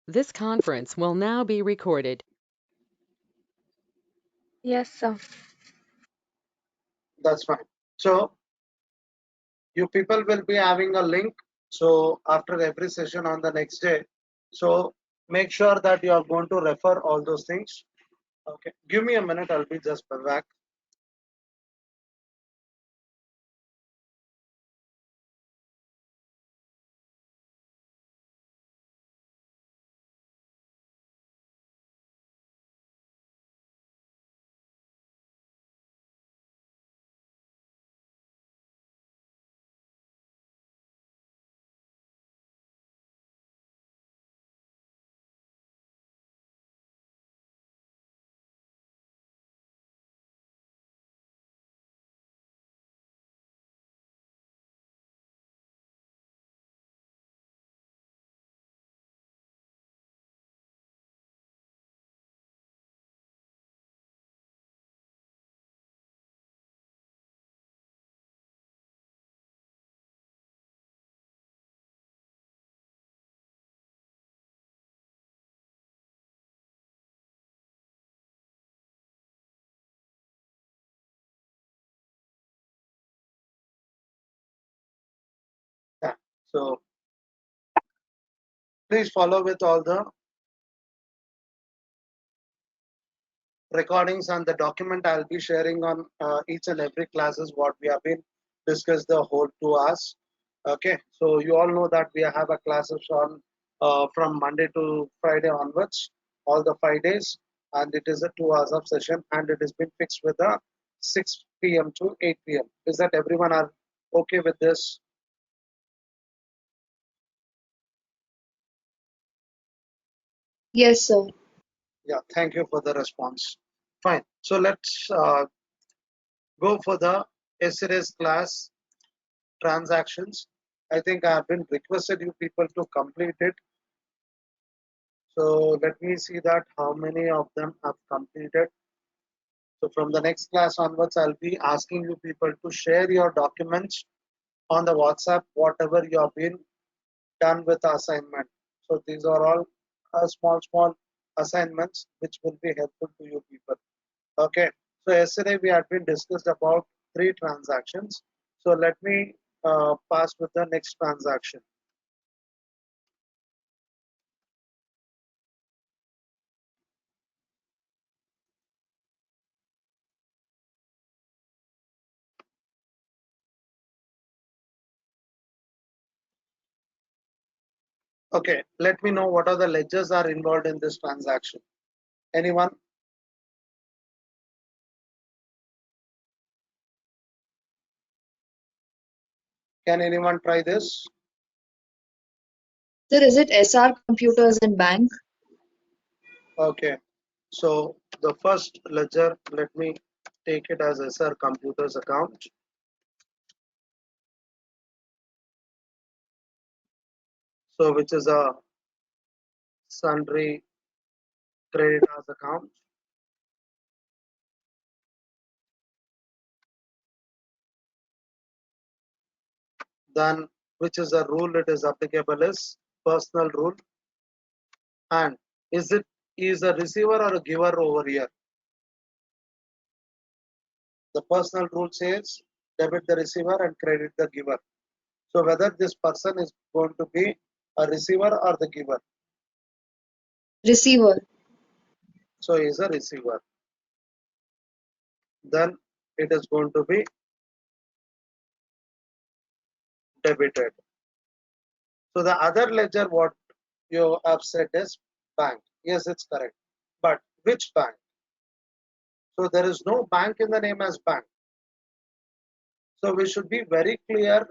This conference will now be recorded. Yes, sir. That's fine. So you people will be having a link. So after every session on the next day, so make sure that you are going to refer all those things. Okay, give me a minute. I'll be just back. Yeah. So please follow with all the recordings and the document I'll be sharing on each and every classes what we have been discussed the whole 2 hours. Okay, so you all know that we have a classes on from Monday to Friday onwards, all the 5 days, and it is a 2 hours of session, and it has been fixed with a 6 p.m. to 8 p.m. Is that everyone are okay with this? Yes, sir. Yeah, thank you for the response. Fine. So let's go for the yesterday's class transactions. I think I have been requested you people to complete it. So let me see that how many of them have completed. So from the next class onwards, I'll be asking you people to share your documents on the WhatsApp, whatever you have been done with the assignment. So these are all small assignments which will be helpful to you people. Okay. So yesterday we had been discussed about 3 transactions. So let me pass with the next transaction. Okay, let me know what are the ledgers are involved in this transaction. Anyone? Can anyone try this? Sir, is it SR Computers and Bank? Okay, so the first ledger, let me take it as SR Computers account. So which is a sundry creditors account. Then which is a rule it is applicable is personal rule. And is it is a receiver or a giver over here? The personal rule says debit the receiver and credit the giver. So whether this person is going to be a receiver or the giver. Receiver. So he is a receiver. Then it is going to be debited. So the other ledger what you have said is bank. Yes, it's correct. But which bank? So there is no bank in the name as bank. So we should be very clear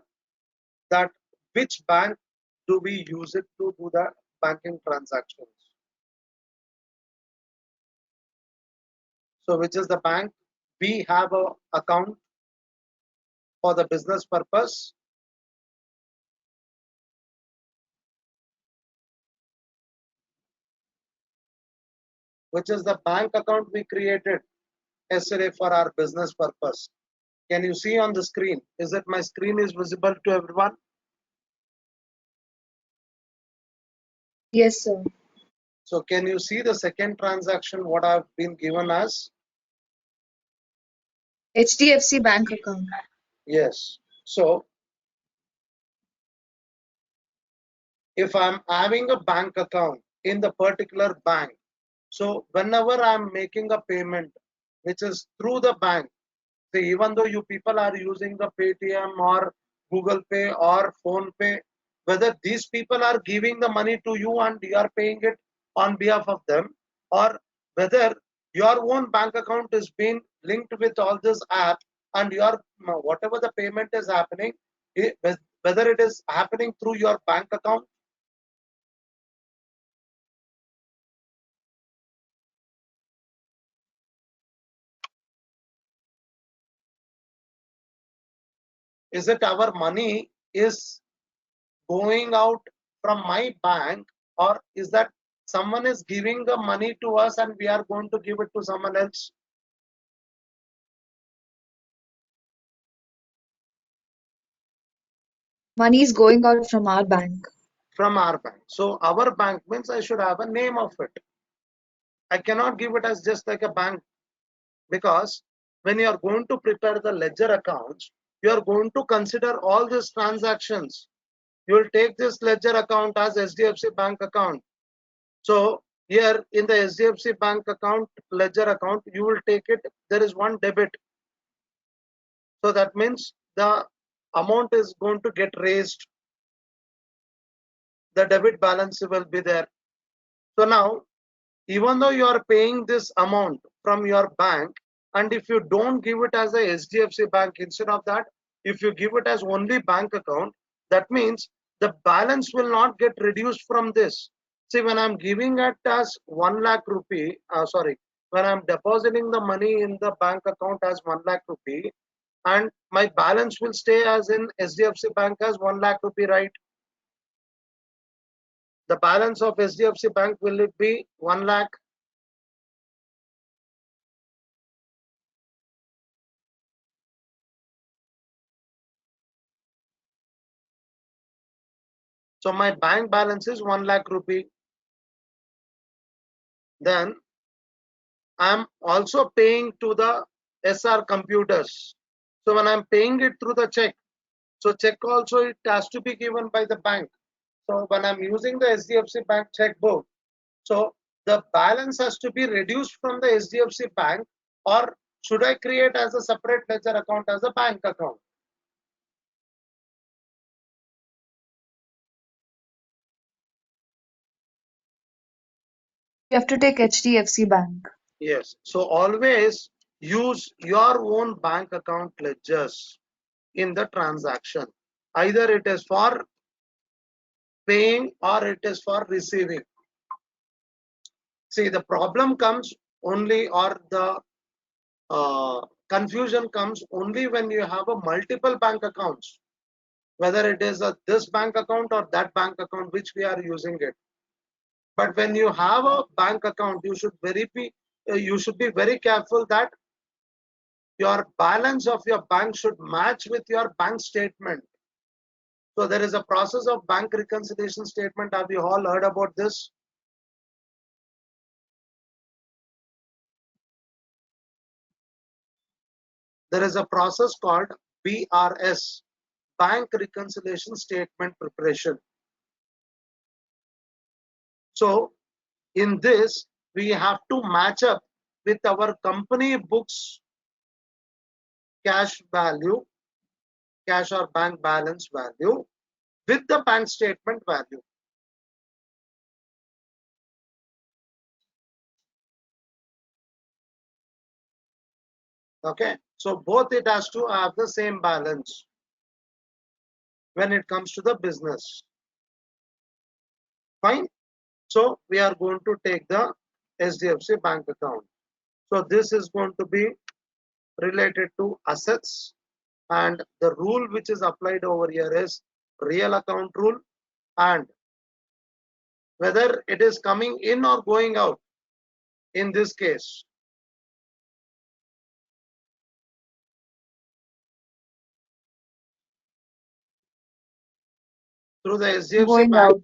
that which bank do we use it to do the banking transactions. So which is the bank? We have a account for the business purpose. Which is the bank account we created yesterday for our business purpose. Can you see on the screen? Is it my screen is visible to everyone? Yes, sir. So can you see the second transaction what I've been given as? HDFC bank account. Yes. So if I'm having a bank account in the particular bank, so whenever I'm making a payment which is through the bank, say even though you people are using the Paytm or Google Pay or Phone Pay, whether these people are giving the money to you and you are paying it on behalf of them, or whether your own bank account is being linked with all this app and your whatever the payment is happening, whether it is happening through your bank account. Is it our money is going out from my bank, or is that someone is giving the money to us and we are going to give it to someone else? Money is going out from our bank. From our bank. So our bank means I should have a name of it. I cannot give it as just like a bank, because when you are going to prepare the ledger accounts, you are going to consider all these transactions. You will take this ledger account as HDFC bank account. So here in the HDFC bank account, ledger account, you will take it, there is one debit. So that means the amount is going to get raised. The debit balance will be there. So now, even though you are paying this amount from your bank, and if you don't give it as a HDFC bank, instead of that, if you give it as only bank account, that means the balance will not get reduced from this. See, when I'm giving it as 1 lakh rupee, when I'm depositing the money in the bank account as 1 lakh rupee, and my balance will stay as in HDFC bank as 1 lakh rupee, right? The balance of HDFC bank, will it be 1 lakh? So my bank balance is 1 lakh rupee. Then I'm also paying to the SR computers. So when I'm paying it through the check, so check also it has to be given by the bank. So when I'm using the HDFC bank checkbook, so the balance has to be reduced from the HDFC bank, or should I create as a separate ledger account as a bank account? You have to take HDFC bank. Yes. So always use your own bank account ledgers in the transaction. Either it is for paying or it is for receiving. See, the problem comes only, or the confusion comes only when you have a multiple bank accounts, whether it is this bank account or that bank account which we are using it. But when you have a bank account, you should be very careful that your balance of your bank should match with your bank statement. So there is a process of bank reconciliation statement. Have you all heard about this? There is a process called BRS, Bank Reconciliation Statement Preparation. So in this, we have to match up with our company books cash value, cash or bank balance value, with the bank statement value. Okay, so both it has to have the same balance when it comes to the business. Fine. So we are going to take the HDFC bank account. So this is going to be related to assets, and the rule which is applied over here is real account rule, and whether it is coming in or going out in this case. Through the HDFC Going bank, out.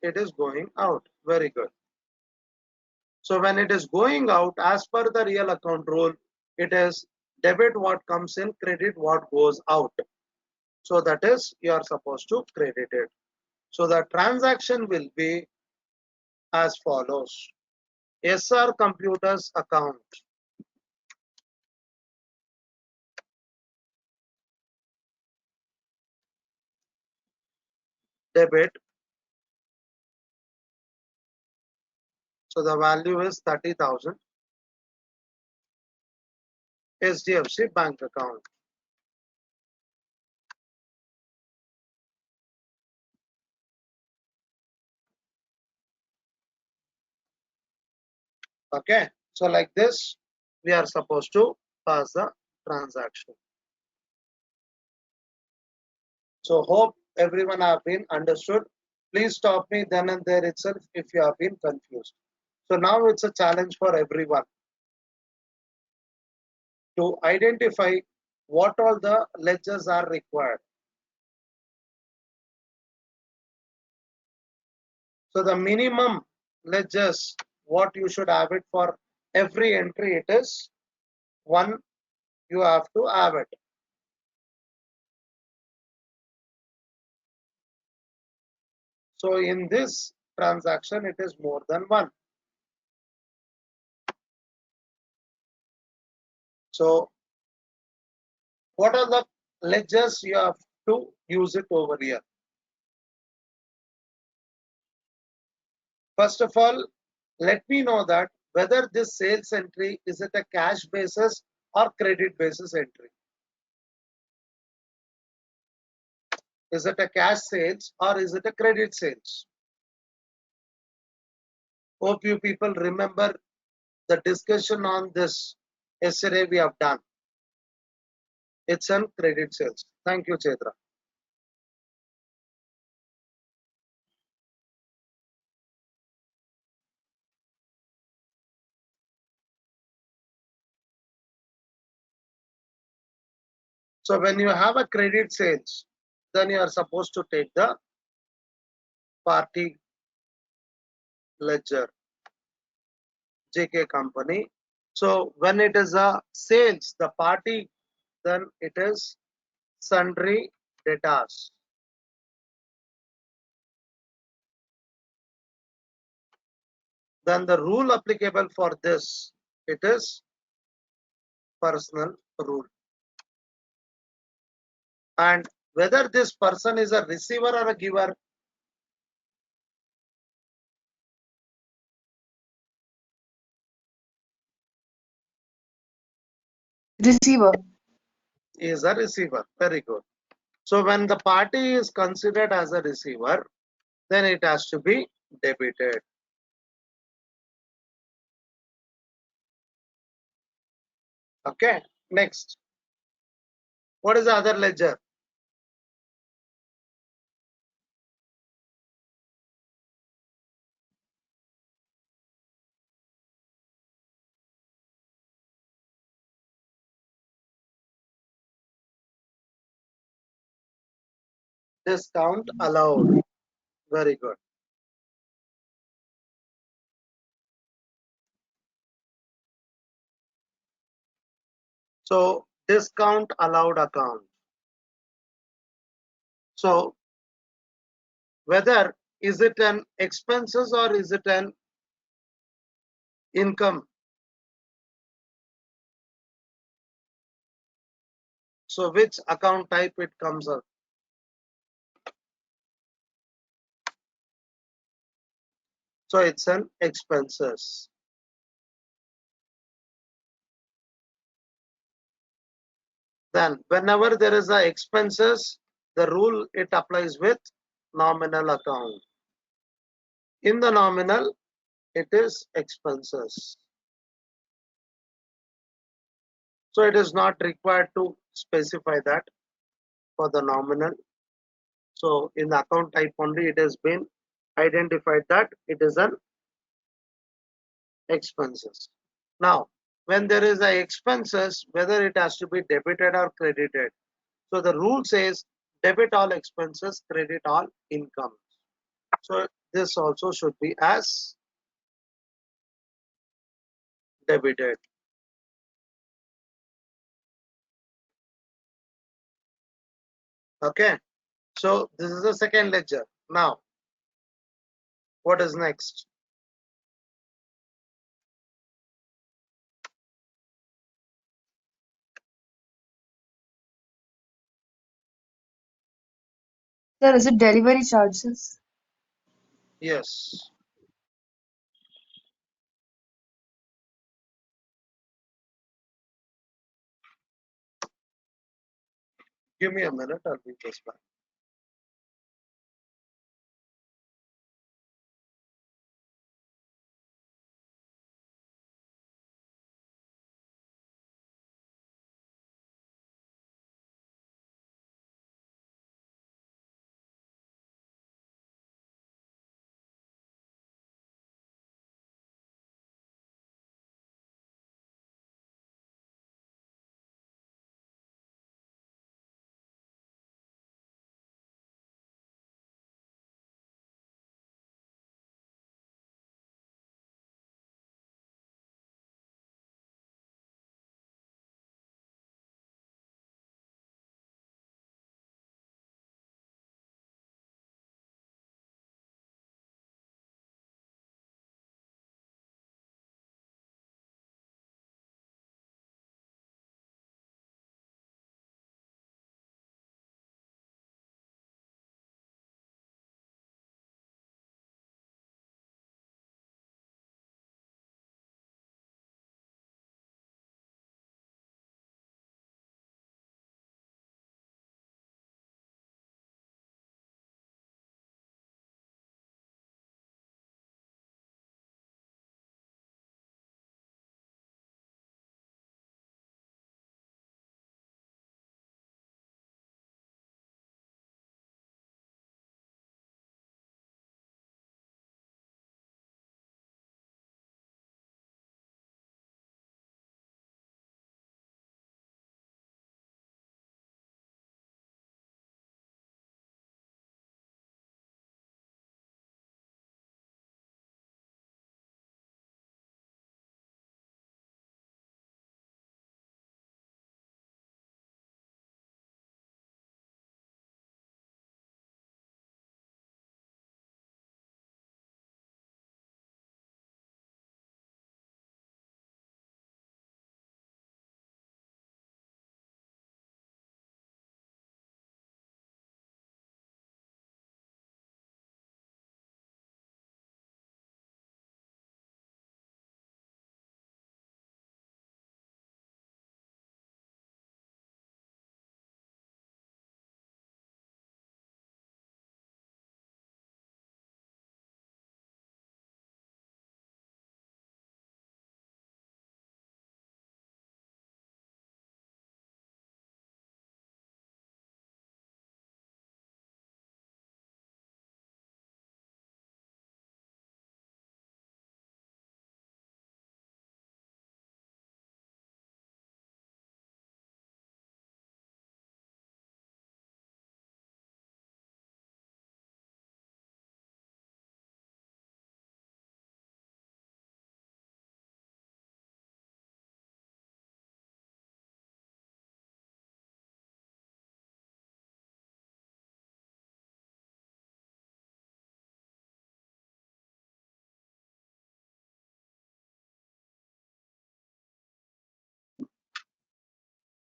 it is going out. Very good. So when it is going out, as per the real account rule, it is debit what comes in, credit what goes out. So that is you are supposed to credit it. So the transaction will be as follows. SR Computers account debit. So the value is 30,000. SDFC bank account. Okay. So like this, we are supposed to pass the transaction. So hope everyone have been understood. Please stop me then and there itself if you have been confused. So now it's a challenge for everyone to identify what all the ledgers are required. So the minimum ledgers, what you should have it for every entry, it is one you have to have it. So in this transaction, it is more than one. So what are the ledgers you have to use it over here? First of all, let me know that whether this sales entry is at a cash basis or credit basis entry. Is it a cash sales or is it a credit sales? Hope you people remember the discussion on this yesterday we have done. It's on credit sales. Thank you, Chetra. So when you have a credit sales, then you are supposed to take the party ledger, JK company. So when it is a sales, the party, then it is sundry debtors. Then the rule applicable for this, it is personal rule. And whether this person is a receiver or a giver, Receiver. is a receiver. Very good. So when the party is considered as a receiver, then it has to be debited. Okay. Next. What is the other ledger? Discount allowed. Very good. So discount allowed account. So whether is it an expenses or is it an income? So which account type it comes up? So it's an expenses. Then whenever there is a expenses, the rule it applies with nominal account. In the nominal, it is expenses. So it is not required to specify that for the nominal. So in the account type only it has been identified that it is an expenses. Now, when there is a expenses, whether it has to be debited or credited. So the rule says debit all expenses, credit all income. So this also should be as debited. Okay. So this is the second ledger. Now, what is next? Sir, is it delivery charges? Yes. Give me a minute. I'll be just back.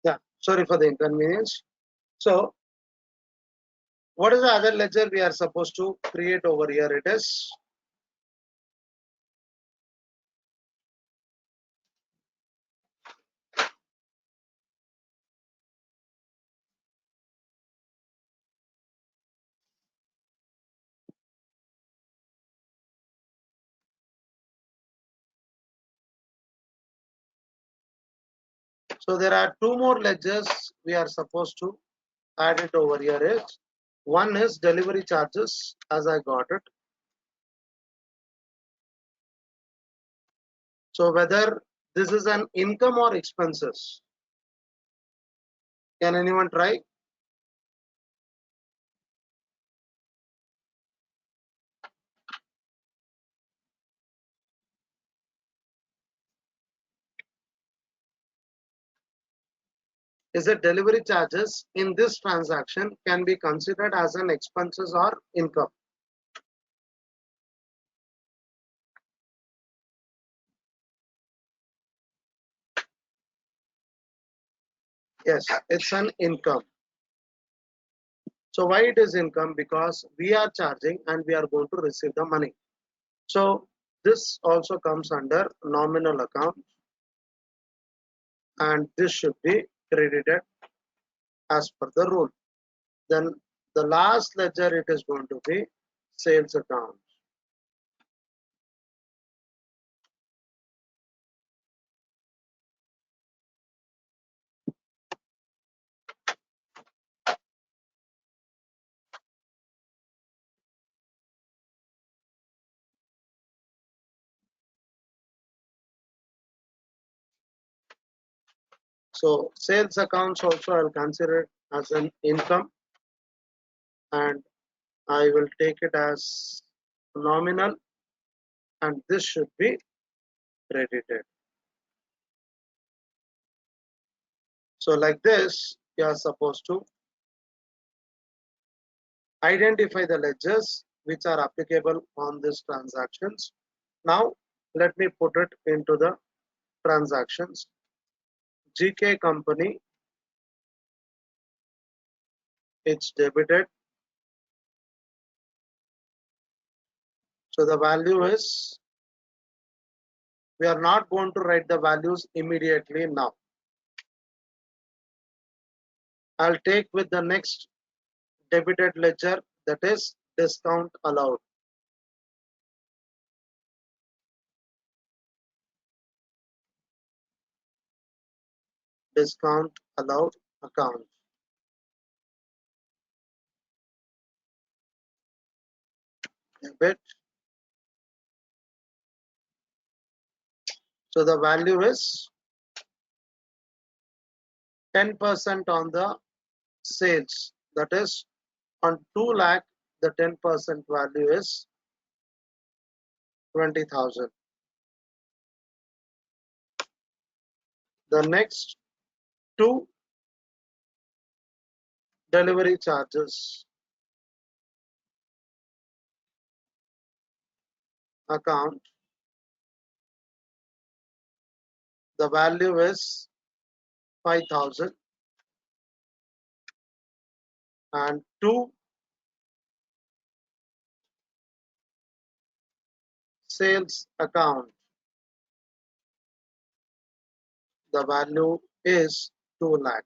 Yeah. Sorry for the inconvenience. So, what is the other ledger we are supposed to create over here? It is so there are two more ledgers we are supposed to add it over here. Is one is delivery charges, as I got it. So whether this is an income or expenses, can anyone try? is that delivery charges in this transaction can be considered as an expenses or income. Yes, it's an income. So why it is income? Because we are charging and we are going to receive the money. So this also comes under nominal account, and this should be credited as per the rule. Then the last ledger, it is going to be sales account. So sales accounts also I'll consider it as an income, and I will take it as nominal, and this should be credited. So like this, you are supposed to identify the ledgers which are applicable on these transactions. Now let me put it into the transactions. GK company, it's debited. So the value is, we are not going to write the values immediately now. I'll take with the next debited ledger, that is discount allowed. Discount allowed account. Debit. So the value is 10% on the sales. That is on 2 lakh, the 10% value is 20,000. The next two delivery charges account. The value is 5,000, and two sales account. The value is 2 lakh.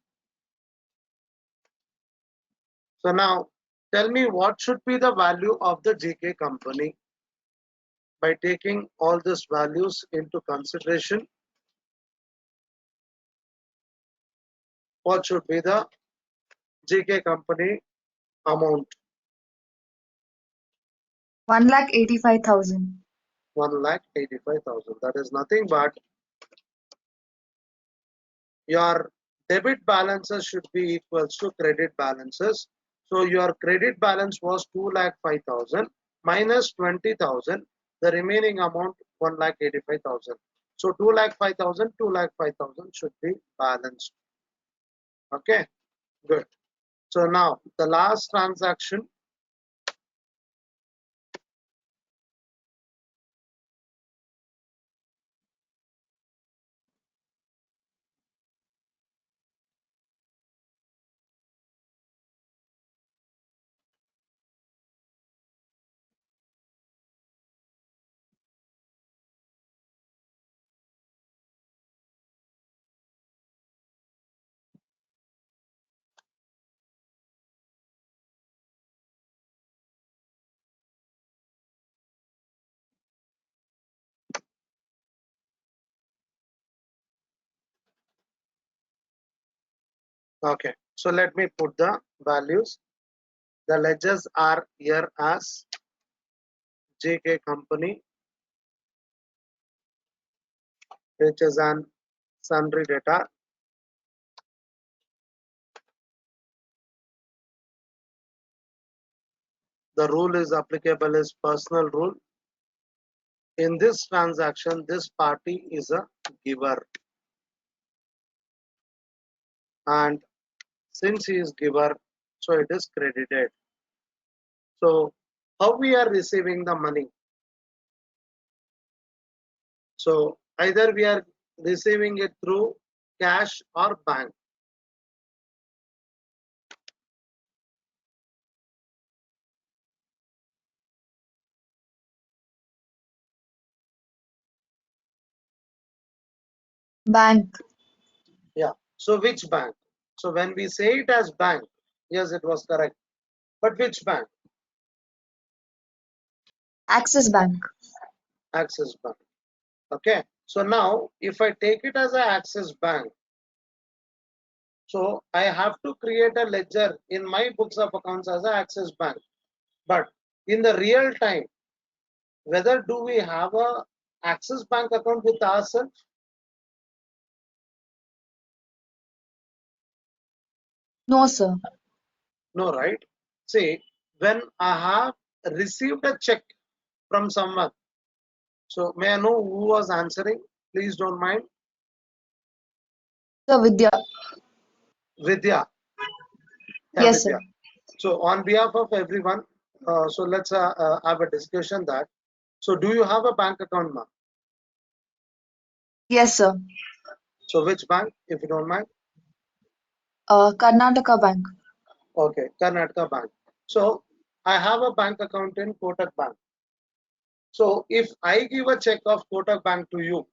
So now tell me what should be the value of the GK company. By taking all these values into consideration, what should be the GK company amount? 1,85,000. 1,85,000. That is nothing but your debit balances should be equals to credit balances. So your credit balance was 2,05,000 minus 20,000. The remaining amount 1,85,000. So 2,05,000, 2,05,000 should be balanced. Okay, good. So now the last transaction. Okay, so let me put the values. The ledgers are here as JK company, which is an sundry data. The rule is applicable is personal rule. In this transaction, this party is a giver. and since he is giver, so it is credited. So how we are receiving the money? So either we are receiving it through cash or bank. Bank. Yeah. So which bank? So when we say it as bank, yes, it was correct. But which bank? Axis Bank. Axis Bank. Okay. So now if I take it as a Axis Bank, so I have to create a ledger in my books of accounts as a Axis Bank. But in the real time, whether do we have a Axis Bank account with ourselves? No, sir. No, right? See, when I have received a check from someone, so may I know who was answering? Please don't mind. Sir, Vidya. Vidya. Yeah, Yes, sir. Vidya. So on behalf of everyone, so let's have a discussion that. So do you have a bank account, ma'am? Yes, sir. So which bank, if you don't mind? Karnataka Bank. Okay, Karnataka Bank. So I have a bank account in Kotak Bank. So if I give a check of Kotak Bank to you,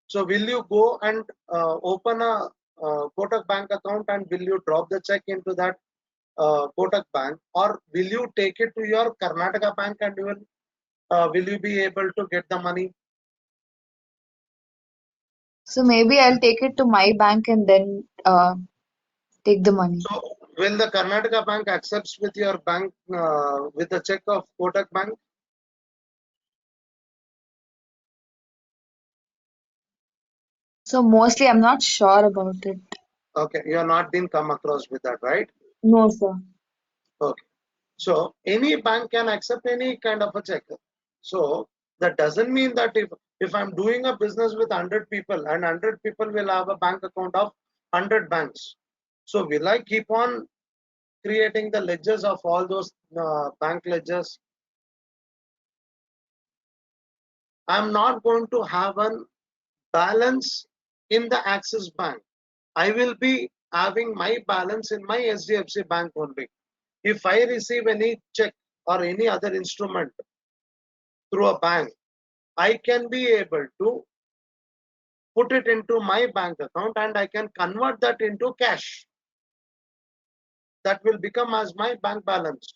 so will you go and open a Kotak Bank account and will you drop the check into that Kotak Bank, or will you take it to your Karnataka Bank and will you be able to get the money? So maybe I'll take it to my bank and then take the money. So will the Karnataka Bank accepts with your bank with the check of Kotak Bank? So mostly I'm not sure about it. Okay, you have not been come across with that, right? No, sir. Okay. So any bank can accept any kind of a check. So that doesn't mean that if I'm doing a business with 100 people and 100 people will have a bank account of 100 banks. So will I keep on creating the ledgers of all those bank ledgers? I'm not going to have a balance in the Axis Bank. I will be having my balance in my SDFC Bank only. If I receive any check or any other instrument through a bank, I can be able to put it into my bank account and I can convert that into cash. That will become as my bank balance.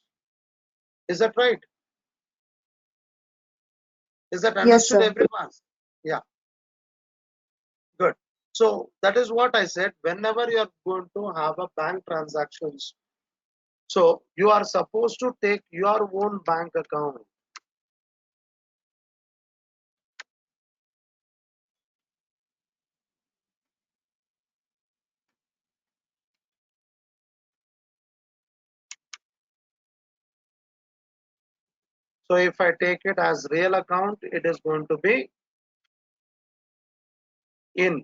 Is that right? Is that Yes, understood, sir. everyone? Yeah, good. So that is what I said. Whenever you are going to have a bank transactions, so you are supposed to take your own bank account. So if I take it as real account, it is going to be in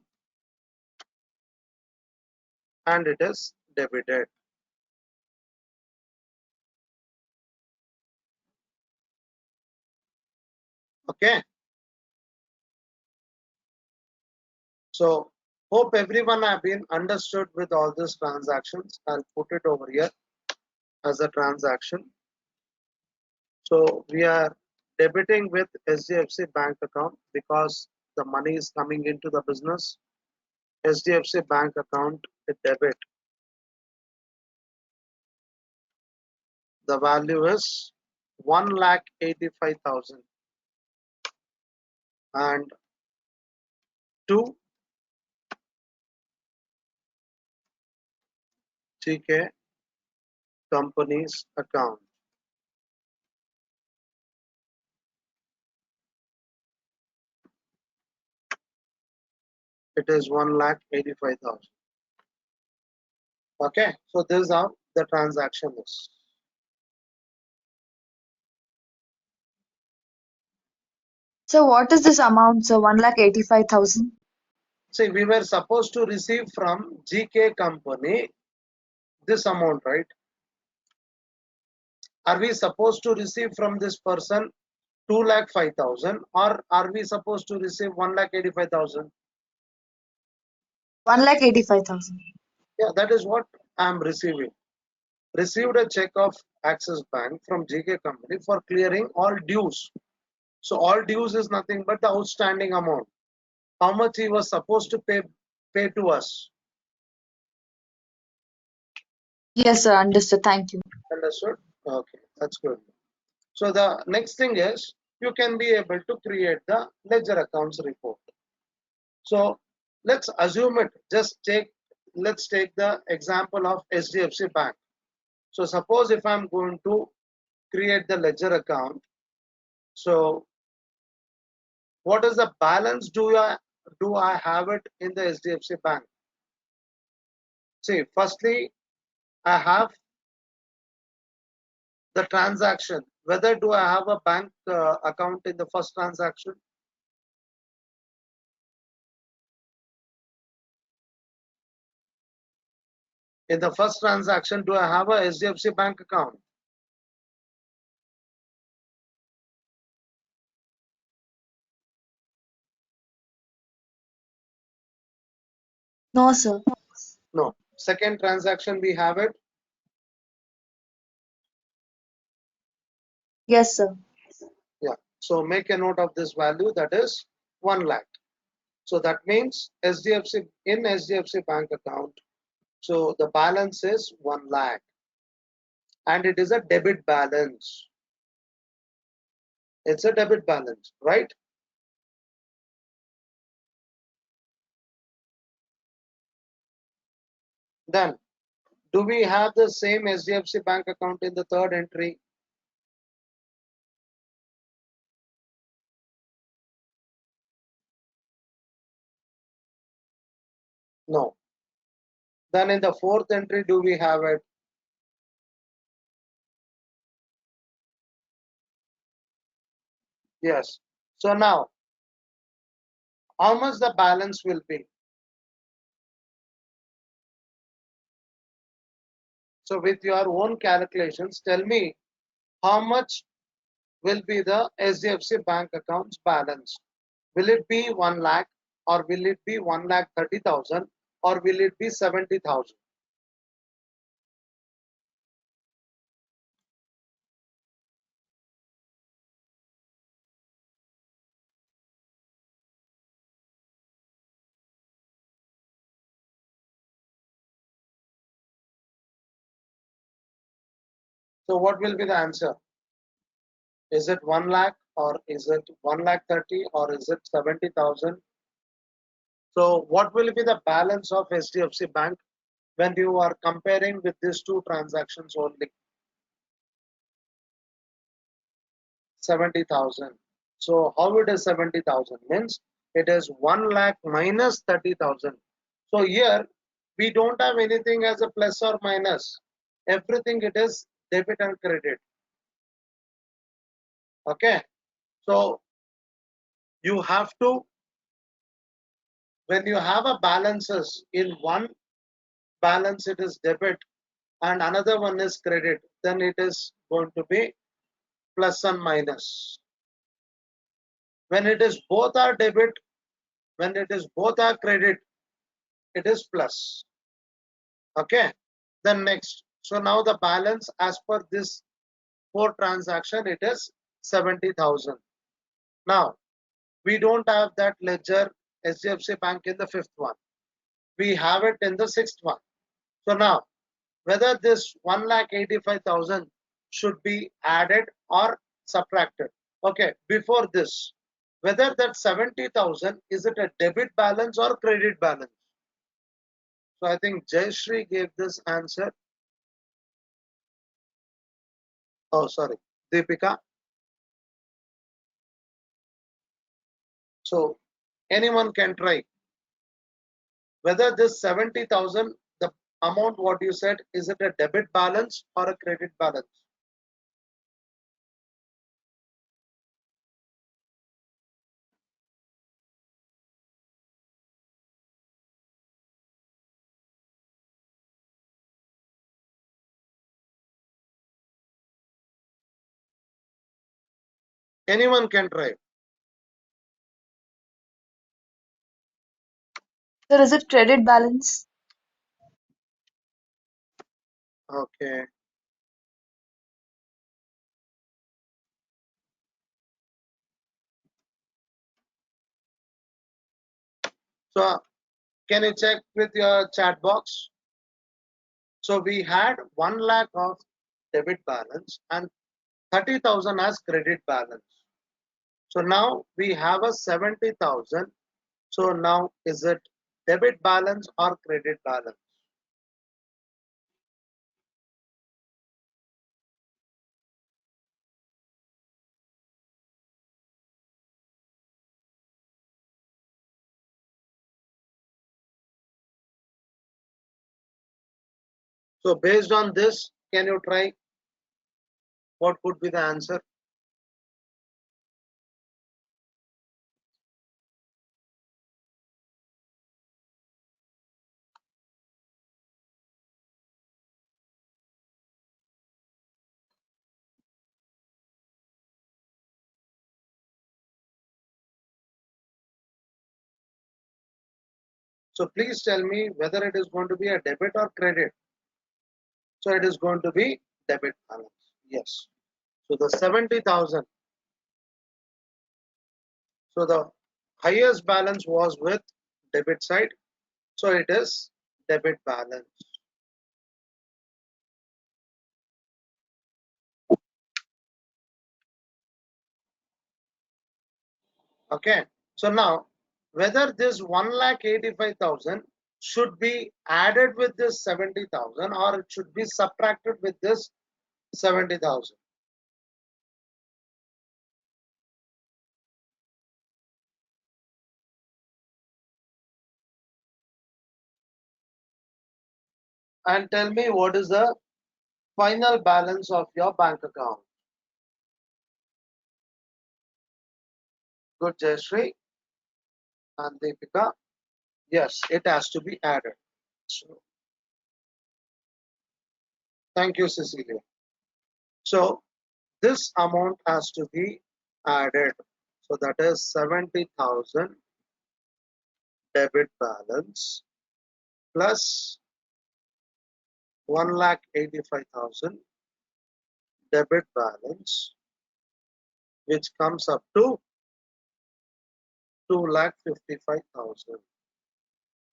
and it is debited. Okay. So hope everyone have been understood with all these transactions. I'll put it over here as a transaction. So we are debiting with SDFC bank account because the money is coming into the business. SDFC bank account debit. The value is 1,85,000 and to TK company's account. It is 1,85,000. Okay, so this is how the transaction is. So what is this amount, sir? 1,85,000. See, we were supposed to receive from GK company this amount, right? Are we supposed to receive from this person 2,05,000 or are we supposed to receive 1,85,000? 1,85,000. Yeah, that is what I am receiving. Received a check of Axis Bank from GK company for clearing all dues. So all dues is nothing but the outstanding amount. How much he was supposed to pay to us. Yes, sir. Understood. Thank you. Understood? Okay, that's good. So the next thing is you can be able to create the ledger accounts report. So let's assume it. Let's take the example of SDFC Bank. So suppose if I'm going to create the ledger account, so what is the balance do I have it in the SDFC Bank? See, firstly, I have the transaction. Whether do I have a bank account in the first transaction? In the first transaction, do I have a SDFC Bank account? No, sir. No. Second transaction, we have it. Yes, sir. Yeah. So make a note of this value, that is 1 lakh. So that means SDFC Bank account. So the balance is 1 lakh and it is a debit balance. It's a debit balance, right? Then do we have the same SDFC Bank account in the third entry? No. Then in the fourth entry, do we have it? Yes. So now, how much the balance will be? So with your own calculations, tell me how much will be the SDFC Bank account's balance? Will it be 1 lakh or will it be 1,30,000 or will it be 70,000? So what will be the answer? Is it 1 lakh or is it 1,30,000 or is it 70,000? So what will be the balance of SDFC Bank when you are comparing with these two transactions only? 70,000. So how it is 70,000? Means it is 1 lakh minus 30,000. So here we don't have anything as a plus or minus. Everything it is debit and credit. Okay. So you have to, when you have a balances in one balance it is debit and another one is credit, then it is going to be plus and minus. When it is both are debit, when it is both are credit, it is plus. Okay. Then next. So now the balance as per this four transaction, it is 70,000. Now we don't have that ledger SDFC Bank in the fifth one. We have it in the sixth one. So now whether this 1,85,000 should be added or subtracted. Okay, before this, whether that 70,000 is it a debit balance or credit balance? So I think Jayashree gave this answer. Oh, sorry, Deepika. So anyone can try whether this 70,000, the amount what you said, is it a debit balance or a credit balance? Anyone can try. Sir, is it credit balance? Okay. So can you check with your chat box? So we had 1 lakh of debit balance and 30,000 as credit balance. So now we have a 70,000. So now is it debit balance or credit balance? So based on this, can you try what could be the answer? So please tell me whether it is going to be a debit or credit. So it is going to be debit balance. Yes. So the 70,000. So the highest balance was with debit side. So it is debit balance. Okay. So now whether this 1,85,000 should be added with this 70,000 or it should be subtracted with this 70,000. And tell me what is the final balance of your bank account. Good, Jayashree and Deepika. Yes, it has to be added. So, thank you, Cecilia. So this amount has to be added. So that is 70,000 debit balance plus 1,85,000 debit balance, which comes up to 2,55,000,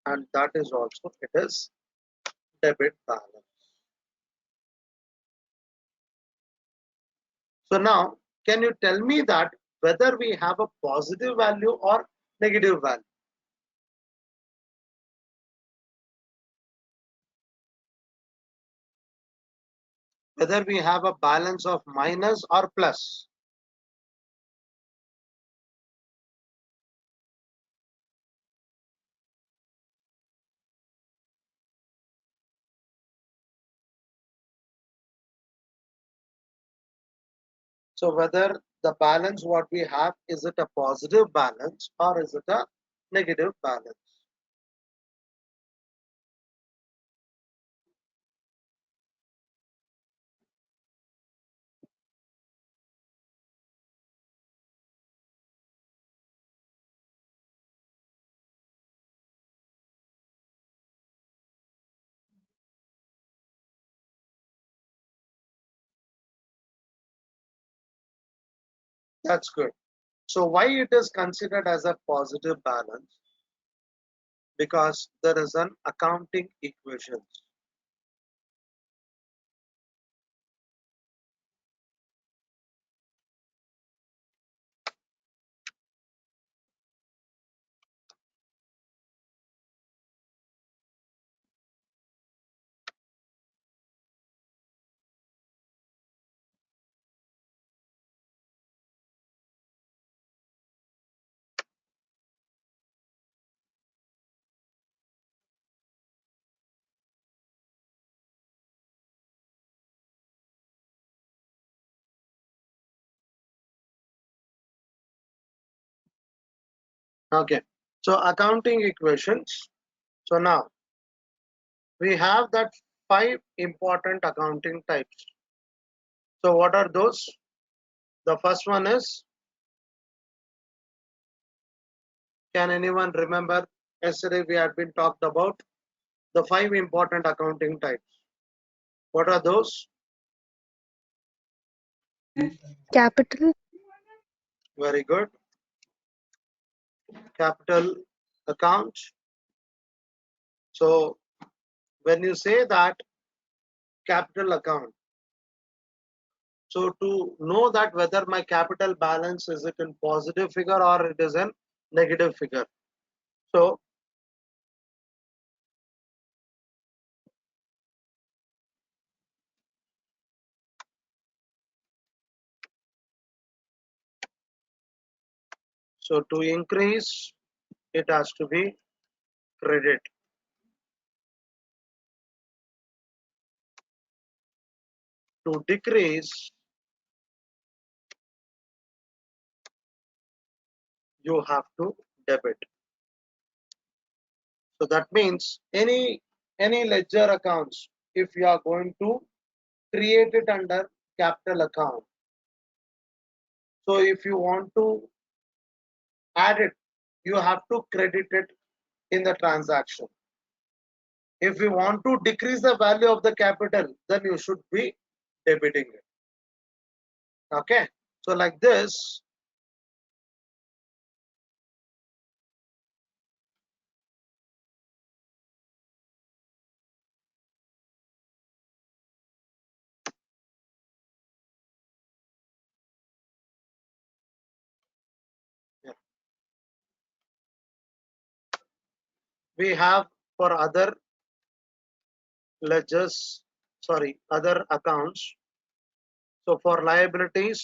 and that is also it is debit balance. So now, can you tell me that whether we have a positive value or negative value? Whether we have a balance of minus or plus? So whether the balance what we have, is it a positive balance or is it a negative balance? That's good. So why it is considered as a positive balance? Because there is an accounting equation. Okay. So accounting equations. So now we have that 5 important accounting types. So what are those? The first one is Can anyone remember? Yesterday we had been talked about the 5 important accounting types. What are those? Capital, Very good. Capital account. So when you say that capital account, so to know that whether my capital balance is it in positive figure or it is in negative figure. So to increase it has to be credit. To decrease you have to debit. So that means any ledger accounts, if you are going to create it under capital account. So if you want to add it, you have to credit it in the transaction. If you want to decrease the value of the capital, then you should be debiting it. Okay. So like this, yeah, we have for other ledgers, sorry, other accounts. So for liabilities,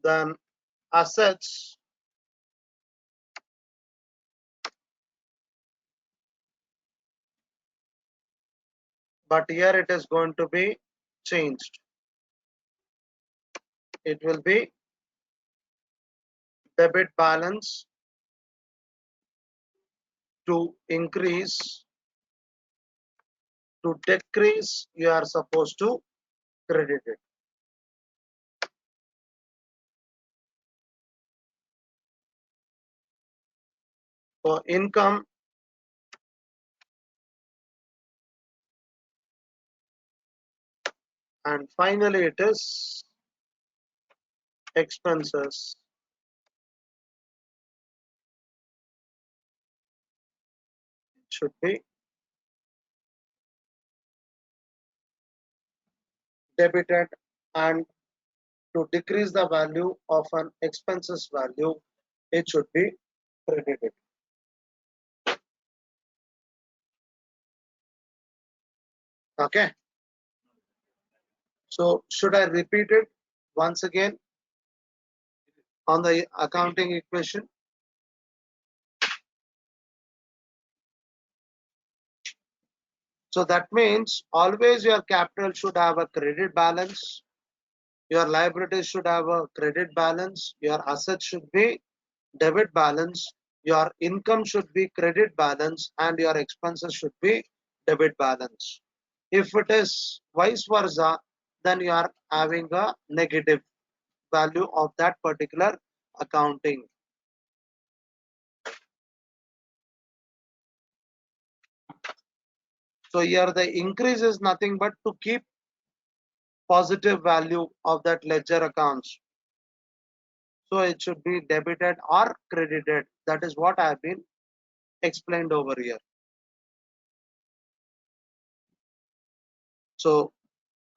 then assets, but here it is going to be changed. It will be debit balance. To increase, to decrease, you are supposed to credit it. For income, and finally it is expenses. Should be debited, and to decrease the value of an expenses value, it should be credited. Okay. So should I repeat it once again on the accounting equation? So that means always your capital should have a credit balance, your liabilities should have a credit balance, your assets should be debit balance, your income should be credit balance, and your expenses should be debit balance. If it is vice versa, then you are having a negative value of that particular accounting. So here the increase is nothing but to keep positive value of that ledger accounts. So it should be debited or credited. That is what I have been explained over here. So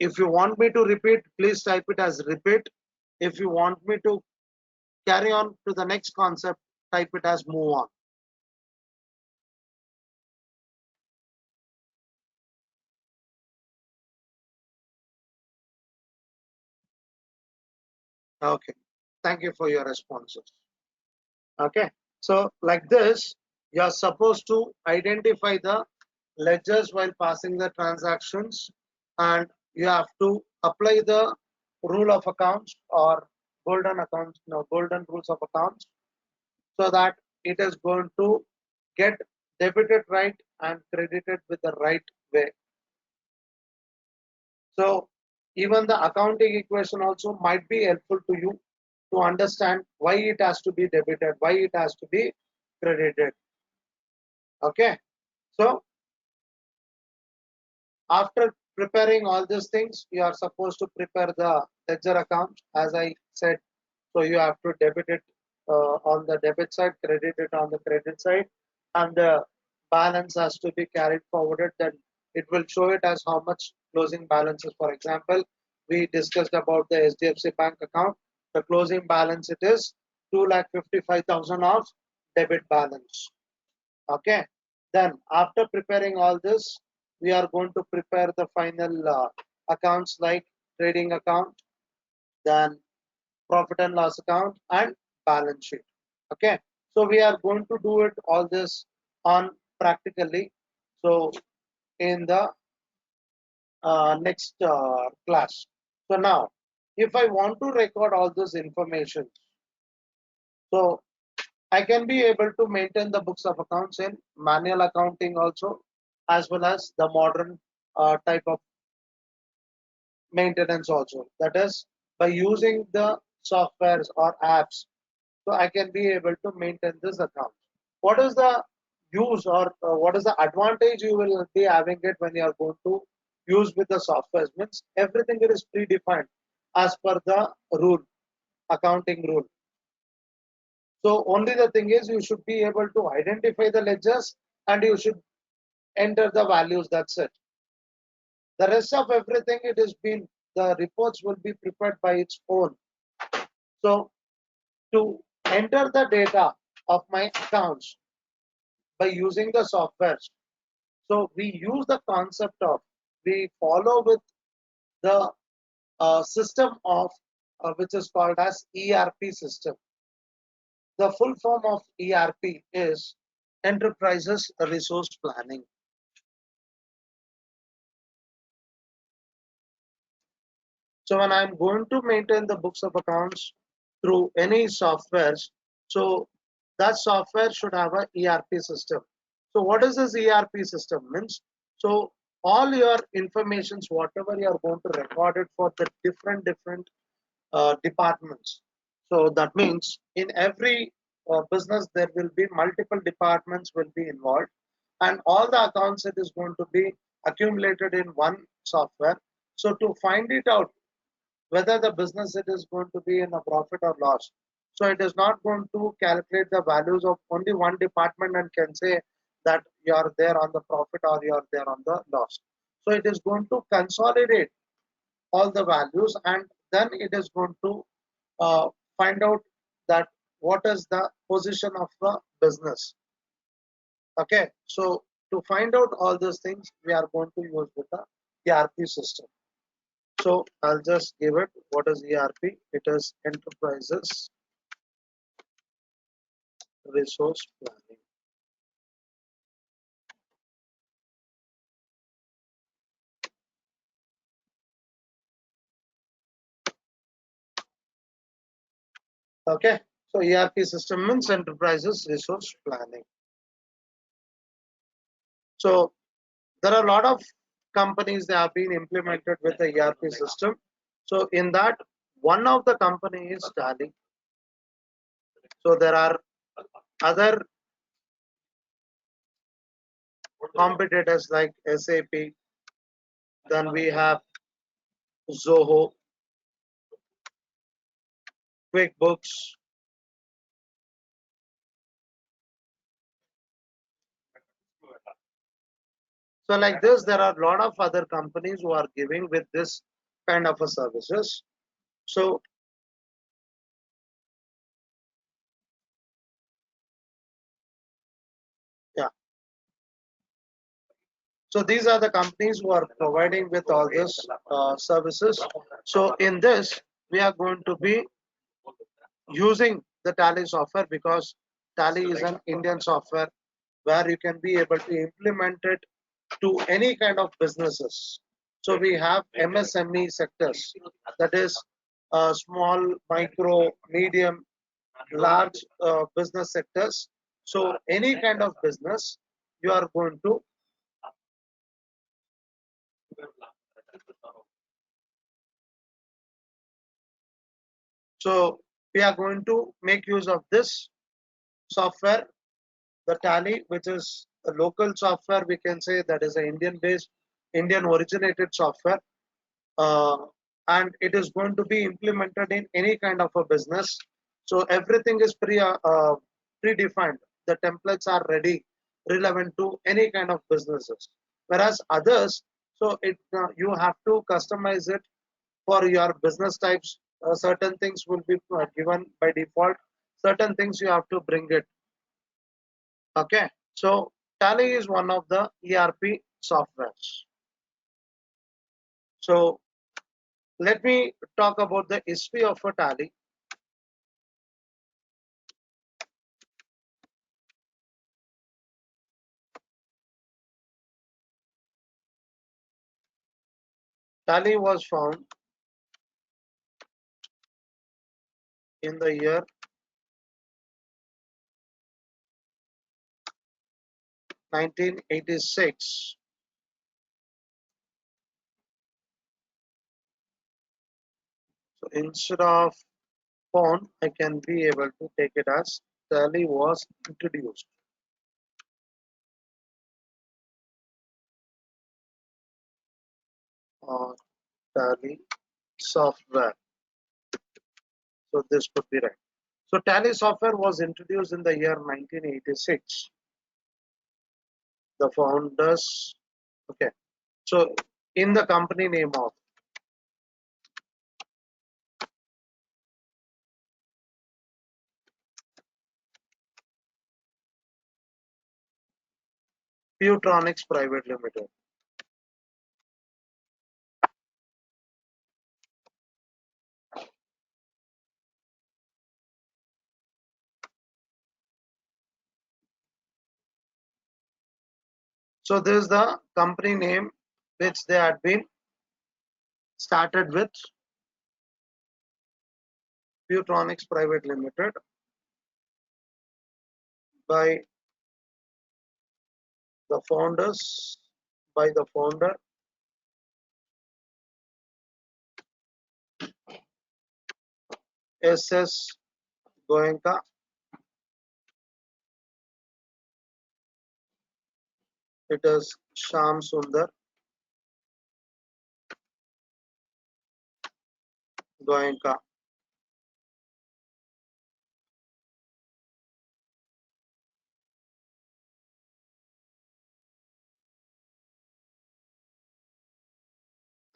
if you want me to repeat, please type it as repeat. If you want me to carry on to the next concept, type it as move on. Okay. Thank you for your responses. Okay. So like this, you are supposed to identify the ledgers while passing the transactions, and you have to apply the rule of accounts or golden accounts, no, golden rules of accounts, so that it is going to get debited right and credited with the right way. So Even the accounting equation also might be helpful to you to understand why it has to be debited, why it has to be credited. Okay, so after preparing all these things, you are supposed to prepare the ledger account, as I said. So you have to debit it on the debit side, credit it on the credit side, and the balance has to be carried forwarded. Then it will show it as how much closing balances. For example, we discussed about the HDFC Bank account. The closing balance it is 2,55,000 of debit balance. Okay. Then after preparing all this, we are going to prepare the final accounts like trading account, then profit and loss account, and balance sheet. Okay. So we are going to do it all this on practically. So in the next class. So now, if I want to record all this information, so I can be able to maintain the books of accounts in manual accounting also, as well as the modern type of maintenance also. That is by using the softwares or apps. So I can be able to maintain this account. What is the use or what is the advantage you will be having it when you are going to use with the software? Means everything is predefined as per the rule, accounting rule. So only the thing is you should be able to identify the ledgers and you should enter the values. That's it. The rest of everything it has been the reports will be prepared by its own. So to enter the data of my accounts by using the software. So we use the concept of we follow with the system of which is called as ERP system. The full form of ERP is Enterprises Resource Planning. So when I'm going to maintain the books of accounts through any softwares, so that software should have a ERP system. So what is this ERP system means? So all your informations, whatever you are going to record it for the different departments. So that means in every business there will be multiple departments will be involved, and all the accounts it is going to be accumulated in one software. So to find it out whether the business it is going to be in a profit or loss. So it is not going to calculate the values of only one department and can say that you are there on the profit or you are there on the loss. So it is going to consolidate all the values and then it is going to uh, find out that what is the position of the business. Okay, so to find out all these things, we are going to use with the ERP system. So I'll just give it what is ERP. It is Enterprises Resource Planning. Okay, so ERP system means Enterprises Resource Planning. So there are a lot of companies that have been implemented with the ERP system. So in that, one of the company is Tally. So there are other competitors like SAP. Then we have Zoho, QuickBooks. So like this, there are a lot of other companies who are giving with this kind of a services. So yeah, so these are the companies who are providing with all these services. So in this, we are going to be using the Tally software because Tally is an Indian software where you can be able to implement it to any kind of businesses. So we have MSME sectors, that is small, micro, medium, large business sectors. So any kind of business you are going to So we are going to make use of this software, the Tally, which is a local software. We can say that is an Indian-based, Indian-originated software, uh, and it is going to be implemented in any kind of a business. So everything is predefined. The templates are ready, relevant to any kind of businesses. Whereas others, so it you have to customize it for your business types. Certain things will be given by default. Certain things you have to bring it. Okay, so Tally is one of the ERP softwares. So let me talk about the history of a Tally. Tally was found in the year 1986. So instead of found, I can be able to take it as Tally was introduced, or Tally software. So this could be right. So Tally software was introduced in the year 1986. The founders, okay. So in the company name of Pewtronics Private Limited. So this is the company name which they had been started with, Pewtronics Private Limited, by the founders, by the founder S.S. Goenka. It is Sham Sundar Goenka.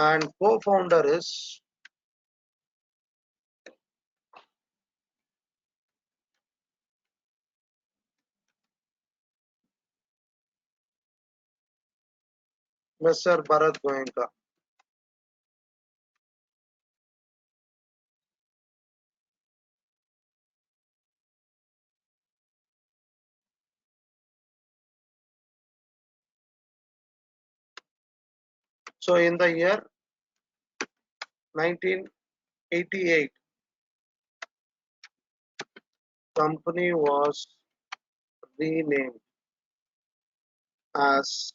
And co-founder is Mr. Bharat Goenka. So in the year 1988, company was renamed as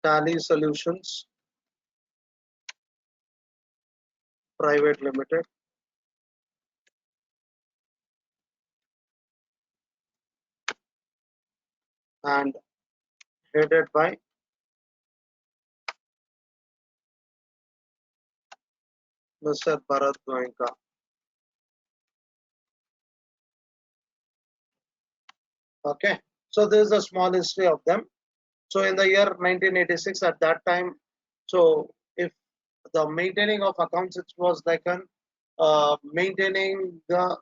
Tally Solutions Private Limited, and headed by Mr. Bharat Goenka. Okay, so there is a small history of them. So in the year 1986, at that time, so if the maintaining of accounts, it was like an maintaining the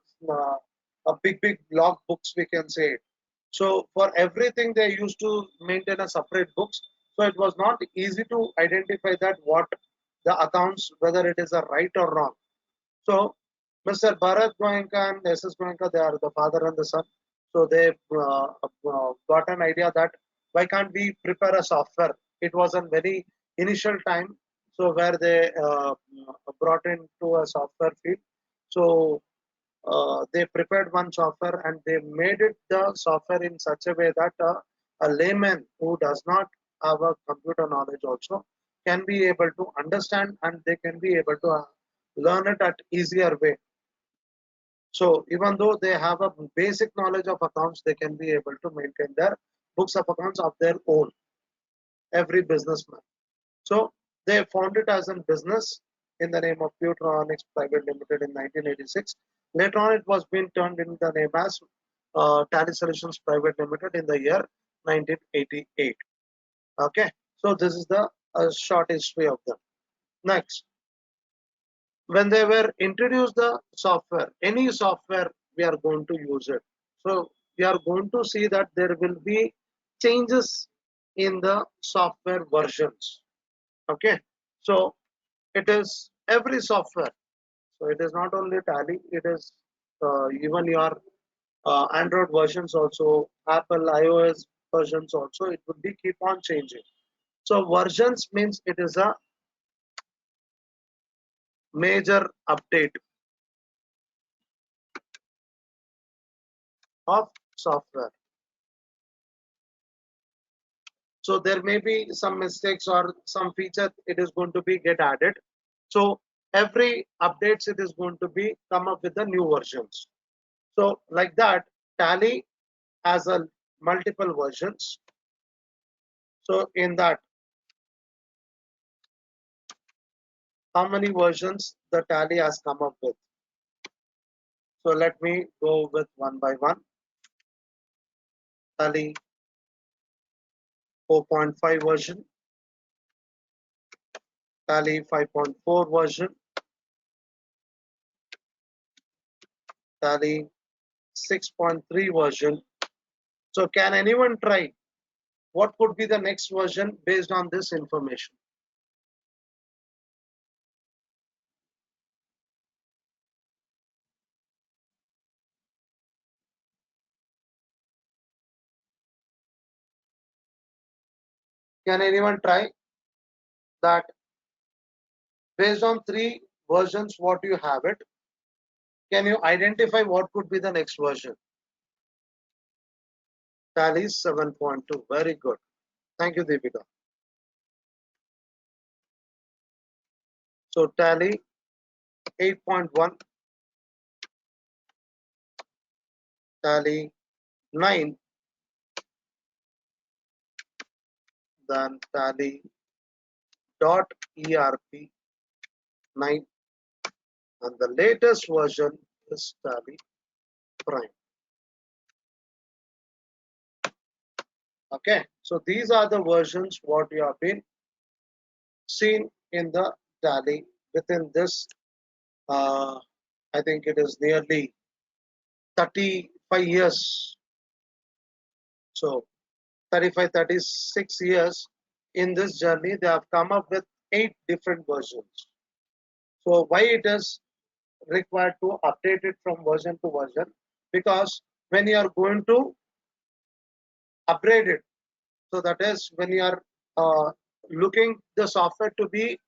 a big log books, we can say. So for everything they used to maintain a separate books. So it was not easy to identify that what the accounts, whether it is a right or wrong. So Mr. Bharat Goenka and SS Goenka, they are the father and the son. So they got an idea that why can't we prepare a software? It was a very initial time, so where they brought into a software field. So they prepared one software and they made it the software in such a way that a layman who does not have a computer knowledge also can be able to understand, and they can be able to learn it at easier way. So even though they have a basic knowledge of accounts, they can be able to maintain their books of accounts of their own, every businessman. So they found it as a business in the name of Pewtronics Private Limited in 1986. Later on, it was being turned in the name as Tally Solutions Private Limited in the year 1988. Okay, so this is the short history of them. Next, when they were introduced the software, any software we are going to use it. So we are going to see that there will be changes in the software versions. Okay, so it is every software. So it is not only Tally, it is even your Android versions also, Apple iOS versions also, it would be keep on changing. So versions means it is a major update of software. So there may be some mistakes or some feature it is going to be get added. So every updates it is going to be come up with the new versions. So like that, Tally has a multiple versions. So in that, how many versions the Tally has come up with? So let me go with one by one. Tally 4.5 version, Tally 5.4 version, Tally 6.3 version. So can anyone try what could be the next version based on this information? Can anyone try that based on three versions what you have it? Can you identify what could be the next version? Tally 7.2. Very good. Thank you, Deepika. So Tally 8.1, Tally 9, then Tally .erp 9, and the latest version is Tally Prime. Okay, so these are the versions what you have been seen in the Tally within this. I think it is nearly 35 years. So 35, 36 years in this journey, they have come up with 8 different versions. So why it is required to update it from version to version? Because when you are going to upgrade it, so that is when you are looking the software to be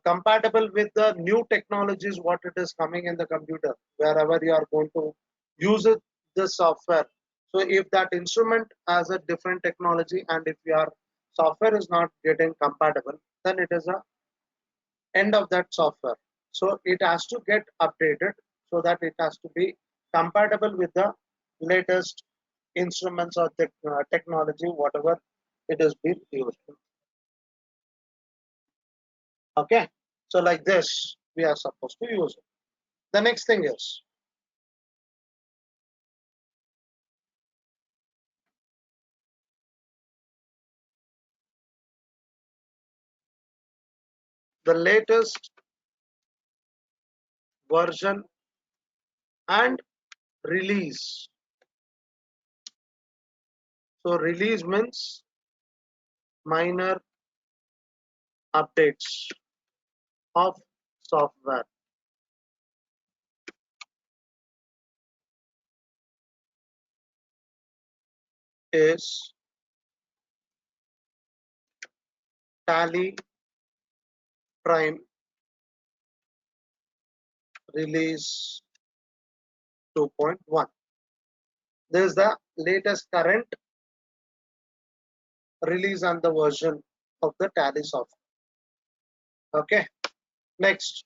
compatible with the new technologies what it is coming in the computer wherever you are going to use it the software. So if that instrument has a different technology and if your software is not getting compatible, then it is a end of that software. So it has to get updated so that it has to be compatible with the latest instruments or technology whatever it is being used. Okay, so like this we are supposed to use it. The next thing is the latest version and release. So release means minor updates of software is Tally Prime release 2.1. This is the latest current release and the version of the Tally software. Okay, next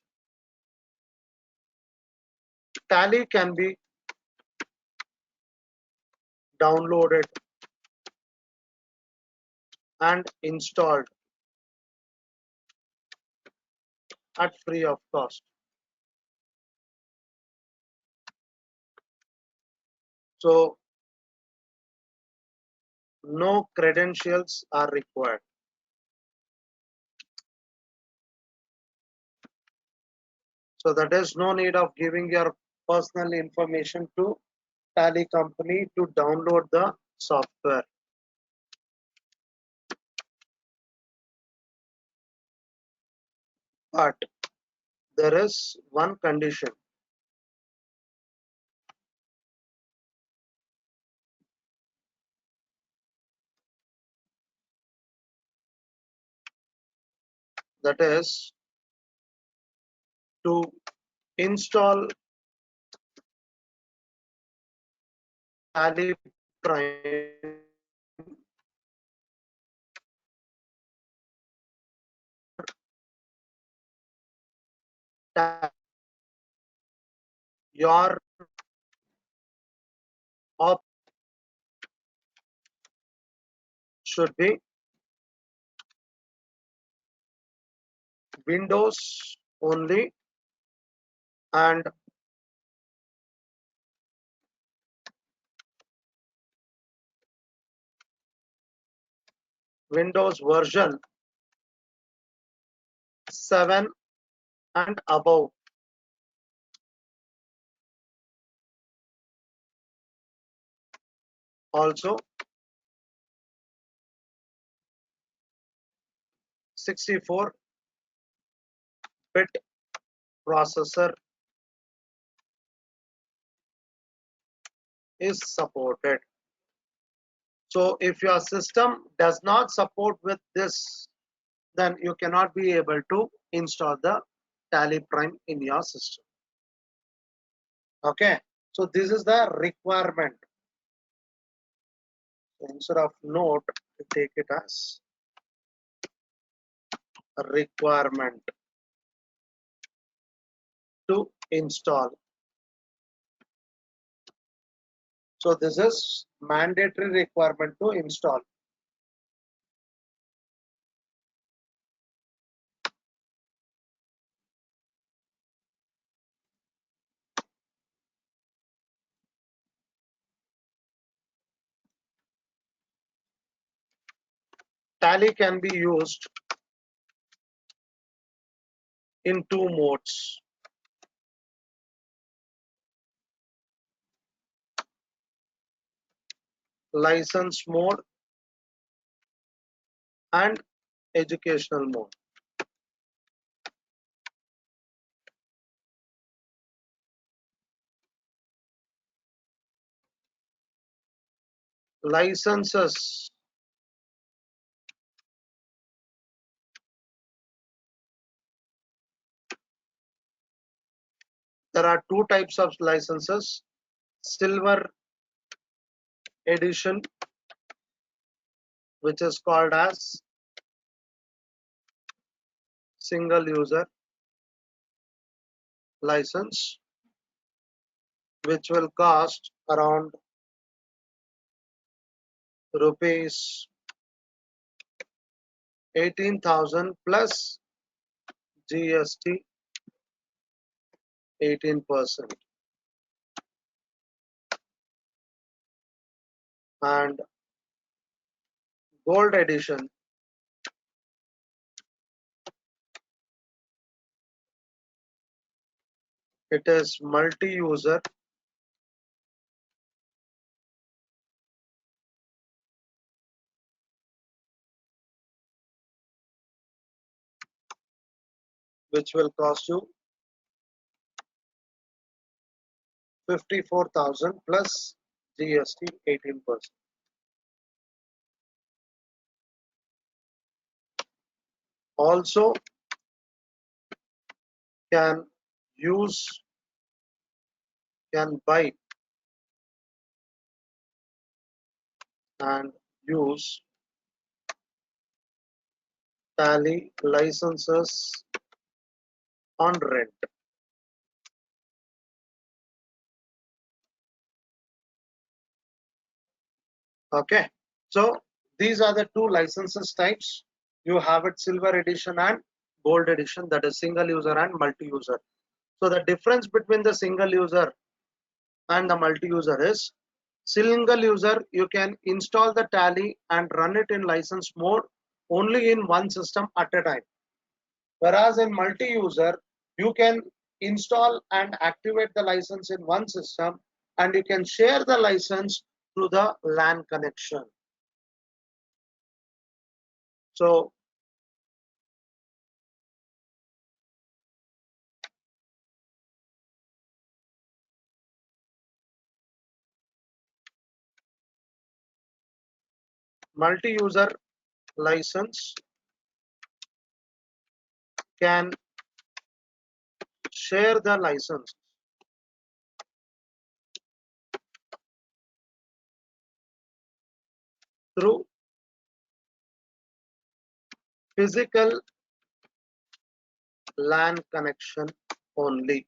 Tally can be downloaded and installed at free of cost. So no credentials are required. So there is no need of giving your personal information to Tally company to download the software. But there is one condition. That is to install Tally Prime, your your op should be Windows only, and Windows version 7 and above. Also 64-bit processor is supported. So if your system does not support with this, then you cannot be able to install the Tally Prime in your system. Okay, so this is the requirement. So instead of note, we take it as a requirement to install. So this is mandatory requirement to install. Tally can be used in two modes: license mode and educational mode. Licenses, there are two types of licenses: silver edition, which is called as single user license, which will cost around rupees 18,000 plus GST 18%. And gold edition, it is multi-user, which will cost you 54,000 plus GST 18%. Also can use, can buy and use Tally licenses on rent. Okay, so these are the two licenses types. You have it silver edition and gold edition, that is single user and multi-user. So the difference between the single user and the multi-user is single user you can install the Tally and run it in license mode only in one system at a time. Whereas in multi-user you can install and activate the license in one system and you can share the license through the LAN connection. So multi-user license can share the license through physical LAN connection only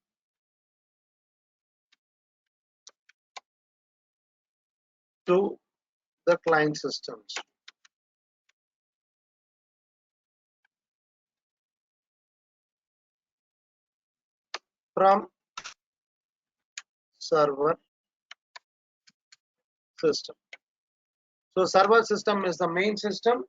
to the client systems. From server system. So server system is the main system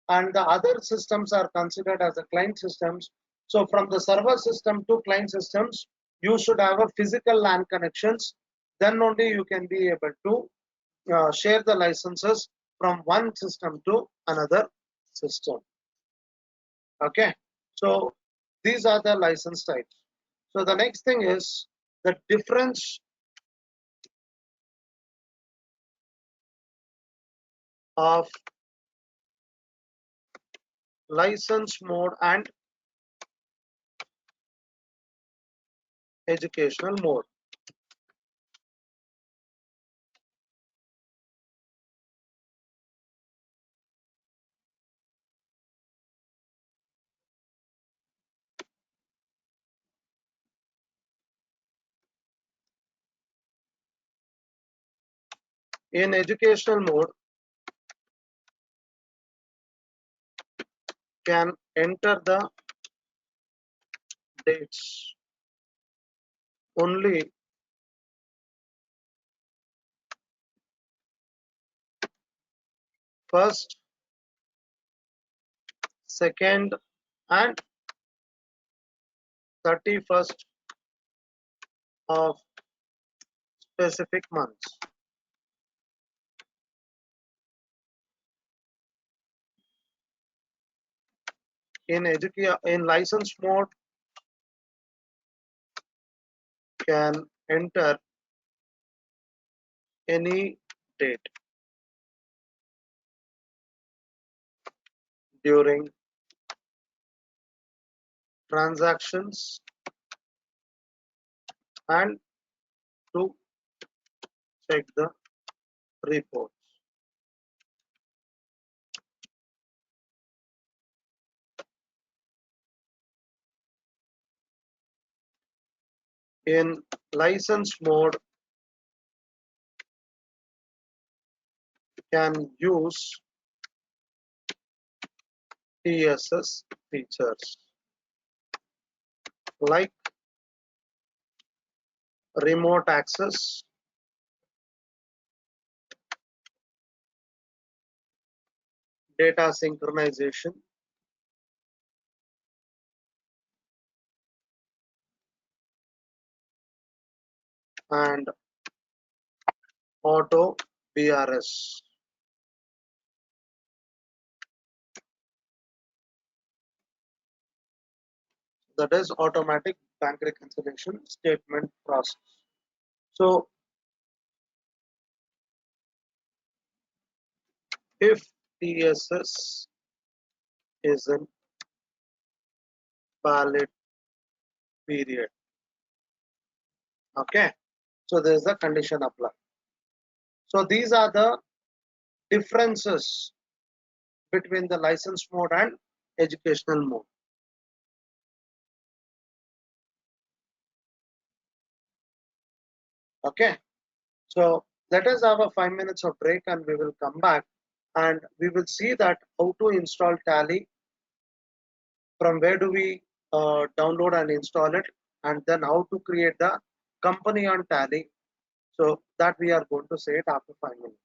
and the other systems are considered as the client systems. So from the server system to client systems, you should have a physical LAN connections. Then only you can be able to share the licenses from one system to another system. Okay, so these are the license types. So the next thing is the difference of license mode and educational mode. In educational mode, can enter the dates only first, second, and 31st of specific months. In license mode, can enter any date during transactions and to check the reports. In license mode, can use TSS features like remote access, data synchronization, and auto BRS. That is automatic bank reconciliation statement process. So if TSS is in valid period, okay, so there is a condition apply. So these are the differences between the license mode and educational mode. Okay, so Let us have a 5 minutes of break and we will come back and we will see that how to install Tally, from where do we download and install it, and then how to create the company on Tally. So that we are going to say it after 5 minutes.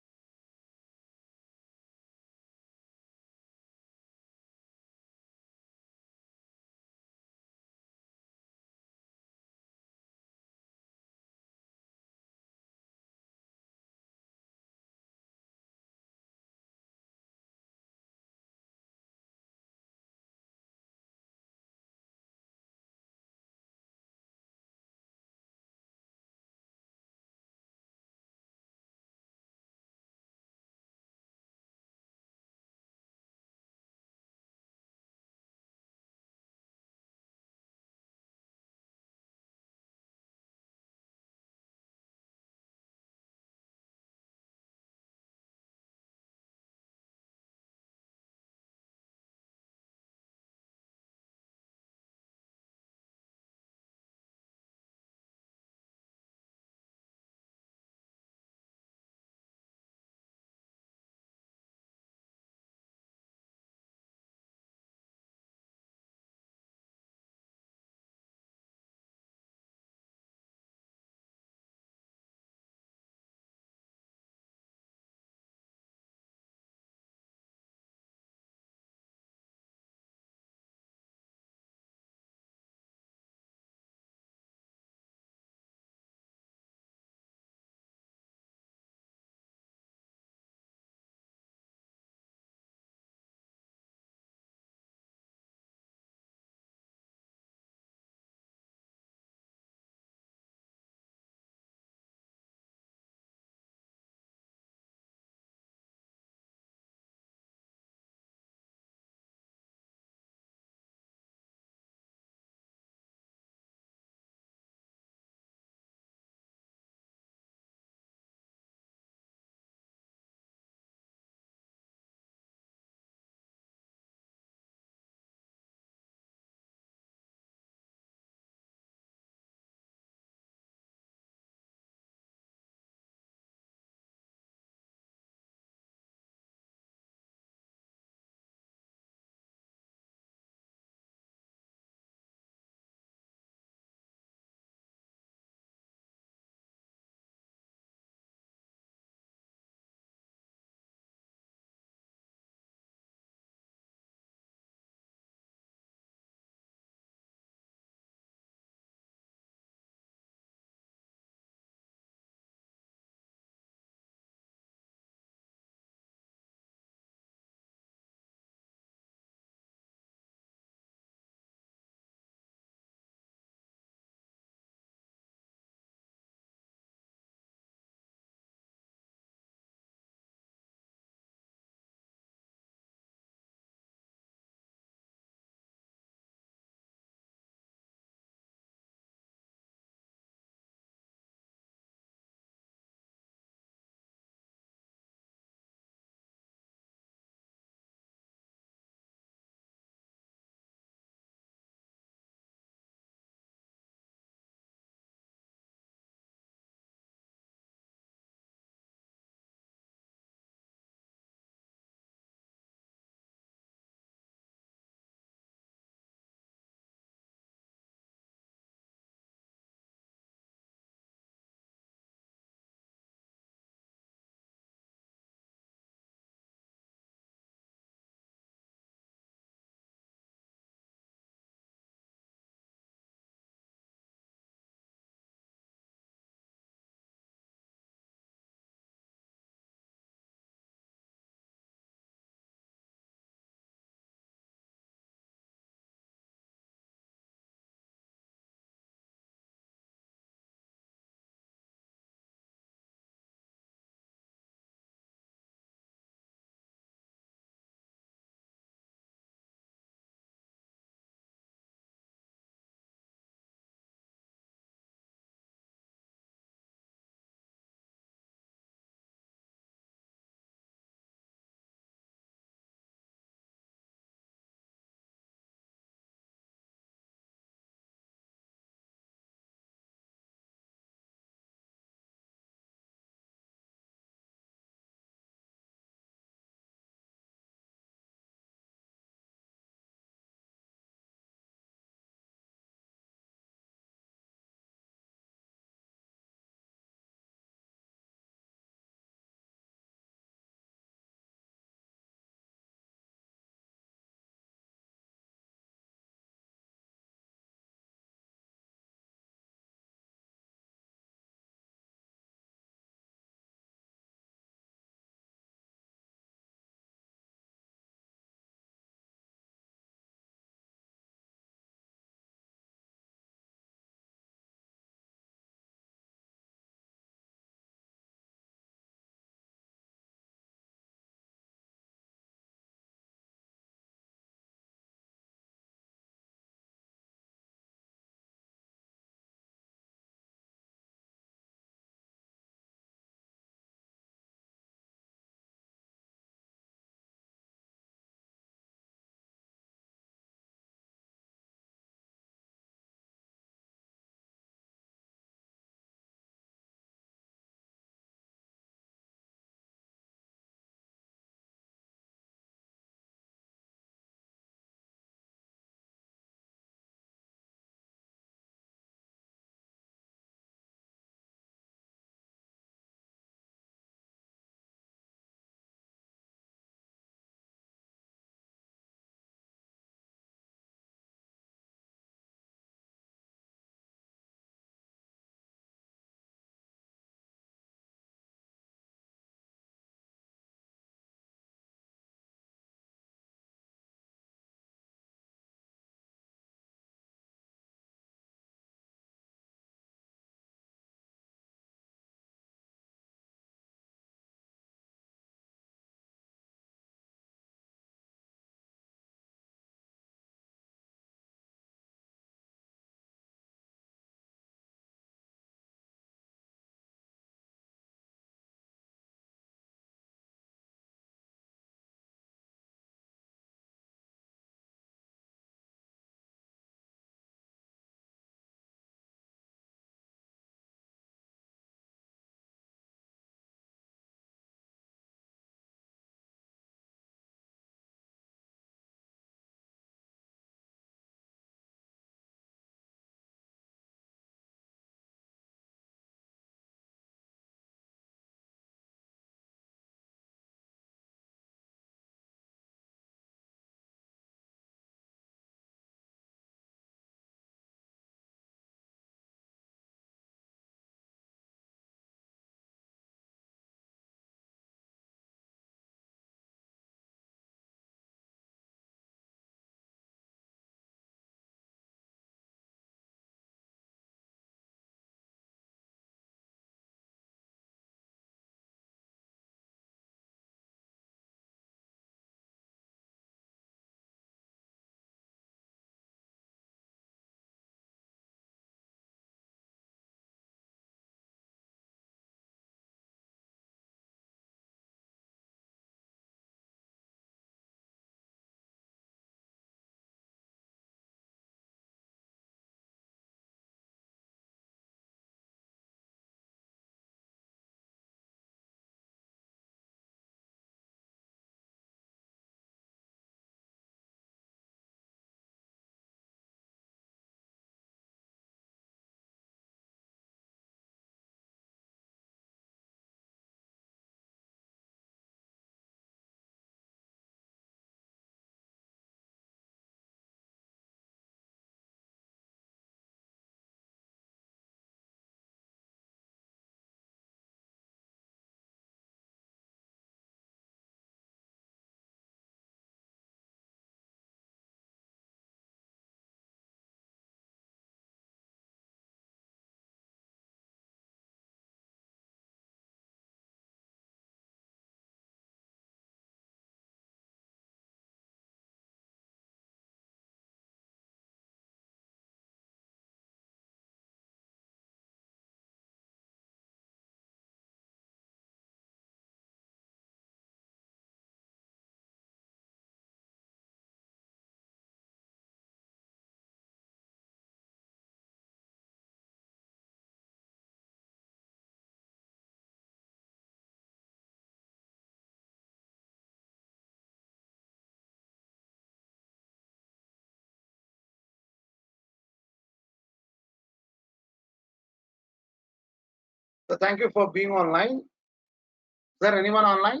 So thank you for being online. Is there anyone online?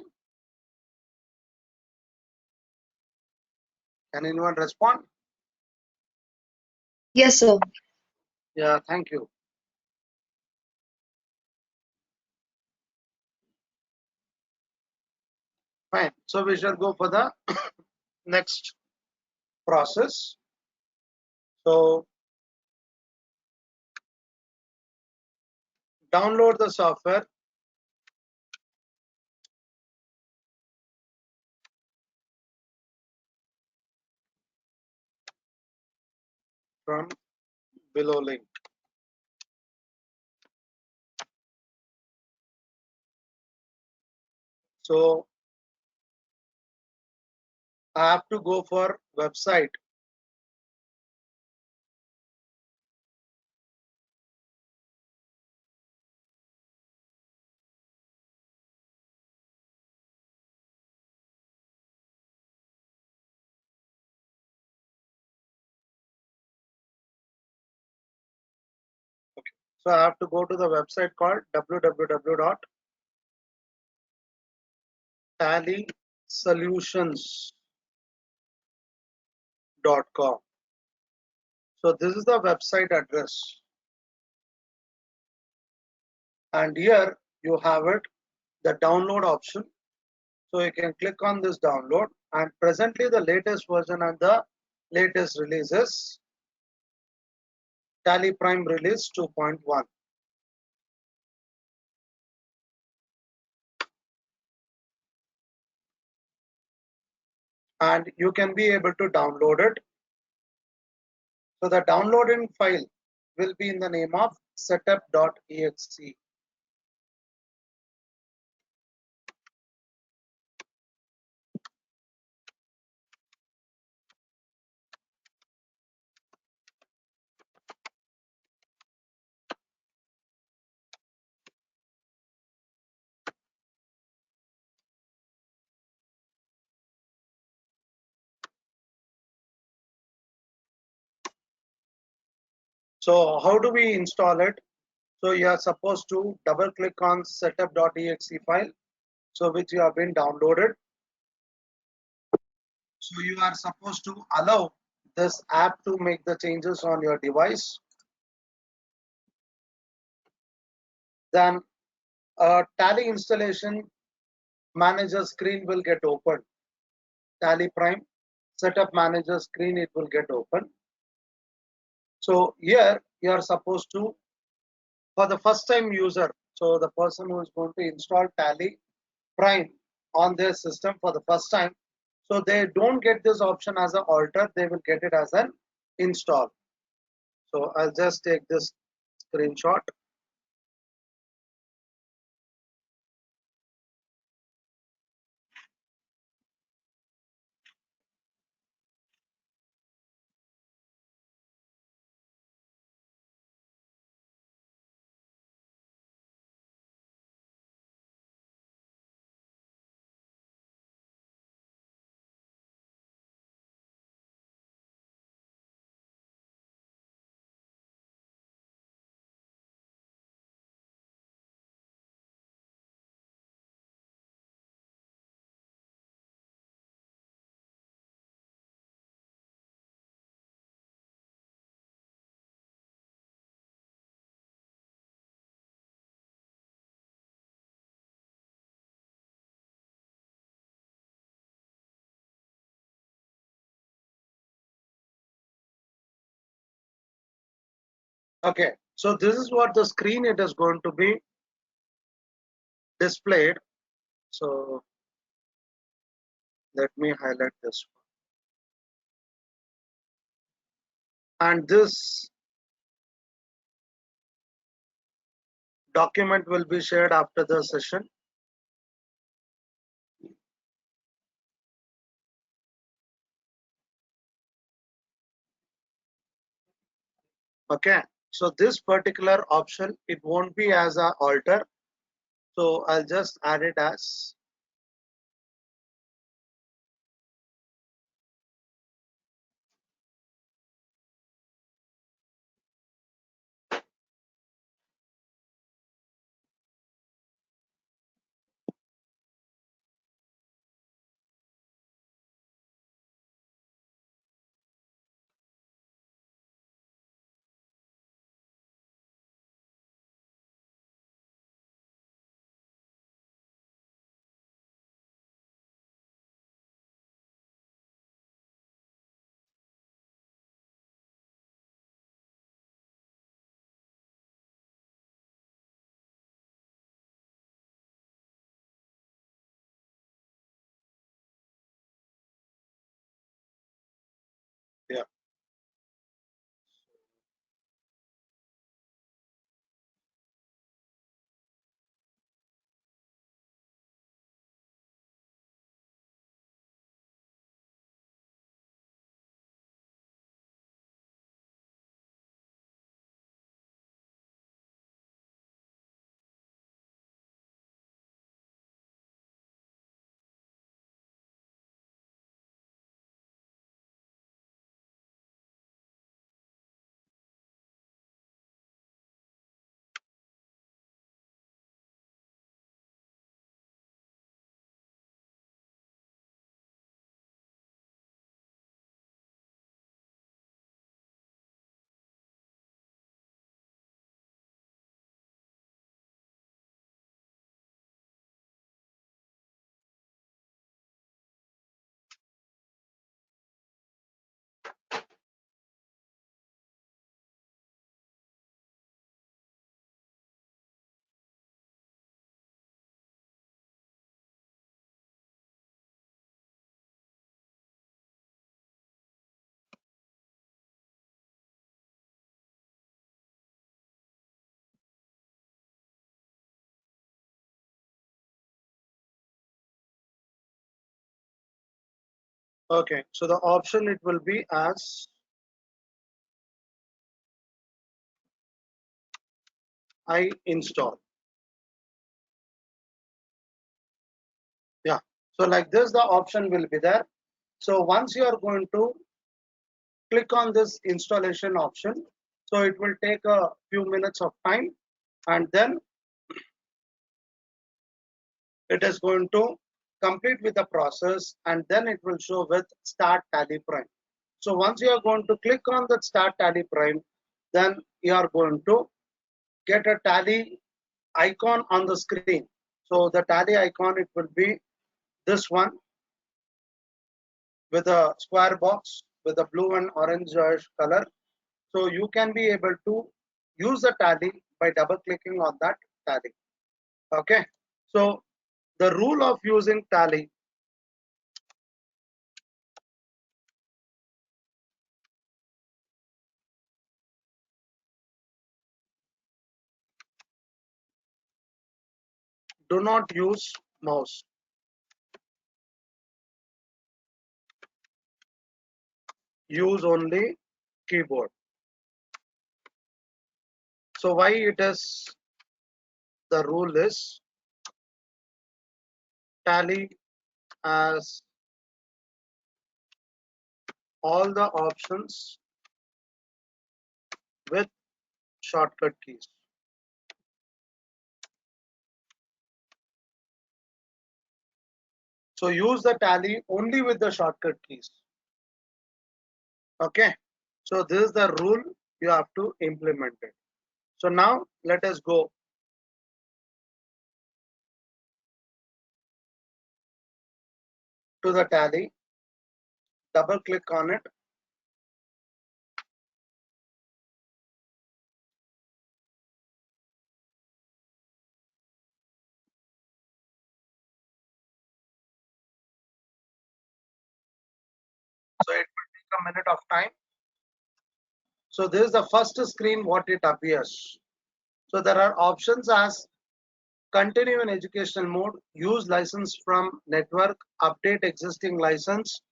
Can anyone respond? Yes, sir. Yeah, thank you. Fine. So we shall go for the next process. So download the software from below link. So I have to go for website. So I have to go to the website called www.tallysolutions.com. So this is the website address, and here you have it, the download option. So you can click on this download, and presently the latest version and the latest release is Tally Prime release 2.1. And you can be able to download it. So the downloading file will be in the name of setup.exe. So how do we install it? So you are supposed to double click on setup.exe file, so which you have been downloaded. So you are supposed to allow this app to make the changes on your device. Then a Tally installation manager screen will get opened. Tally Prime setup manager screen, it will get open. So here you are supposed to, for the first time user, so the person who is going to install Tally Prime on their system for the first time, so they don't get this option as an alter, they will get it as an install. So I'll just take this screenshot. Okay, so this is what the screen it is going to be displayed. So let me highlight this one. And this document will be shared after the session. Okay, so this particular option, it won't be as a alter. So I'll just add it as Okay, so the option it will be as I install. Yeah, so like this, the option will be there. So once you are going to click on this installation option, so it will take a few minutes of time, and then it is going to complete with the process, and then it will show with start Tally Prime. So once you are going to click on that start Tally Prime, then you are going to get a tally icon on the screen. So the tally icon, it will be this one with a square box with a blue and orange color. So you can be able to use the tally by double clicking on that tally. Okay. So the rule of using tally, do not use mouse, use only keyboard. So why it is, the rule is tally as all the options with shortcut keys. So use the tally only with the shortcut keys. Okay. So this is the rule you have to implement it. So now let us go to the tally, double click on it. So it will take a minute of time. So this is the first screen what it appears. So there are options as continue in educational mode, use license from network, update existing license,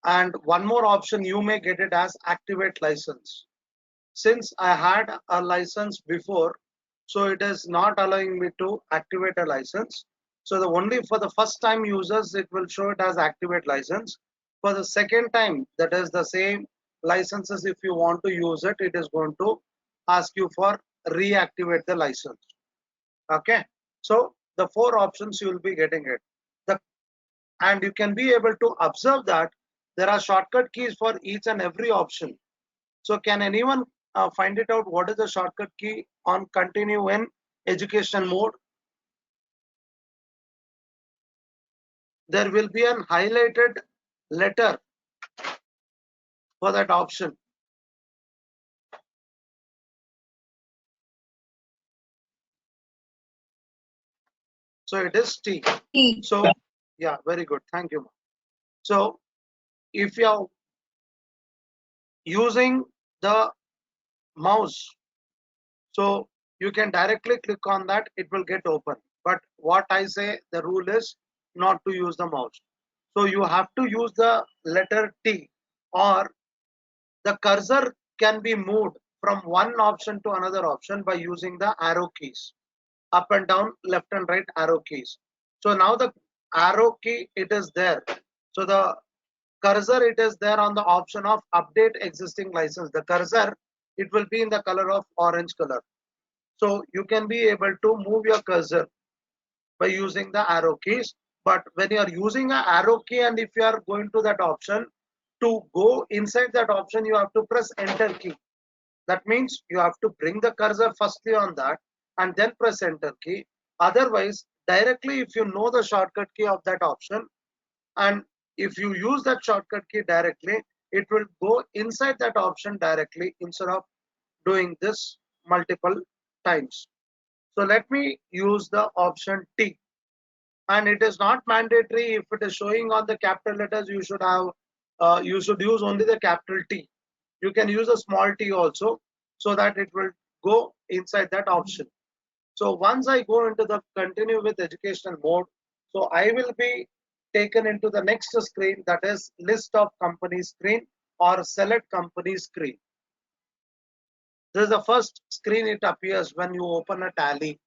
and one more option you may get it as activate license. Since I had a license before, so it is not allowing me to activate a license. So the only for the first time users, it will show it as activate license. For the second time, that is the same licenses, if you want to use it, it is going to ask you for reactivate the license. Okay. So the four options you will be getting it. The, and you can be able to observe that there are shortcut keys for each and every option. So can anyone find it out what is the shortcut key on continue in education mode? There will be an highlighted letter for that option. So it is T. T. So yeah, very good. Thank you. So if you are using the mouse, so you can directly click on that, it will get open. But what I say, the rule is not to use the mouse. So you have to use the letter T, or the cursor can be moved from one option to another option by using the arrow keys, up and down, left and right arrow keys. So now the arrow key, it is there. So the cursor, it is there on the option of update existing license. The cursor, it will be in the color of orange color. So you can be able to move your cursor by using the arrow keys. But when you are using an arrow key and if you are going to that option, to go inside that option, you have to press enter key. That means you have to bring the cursor firstly on that and then press enter key. Otherwise, directly if you know the shortcut key of that option, and if you use that shortcut key directly, it will go inside that option directly instead of doing this multiple times. So let me use the option T. And it is not mandatory. If it is showing on the capital letters, you should have you should use only the capital T. You can use a small t also, so that it will go inside that option. So once I go into the continue with educational mode, so I will be taken into the next screen, that is list of company screen or select company screen. This is the first screen it appears when you open a Tally.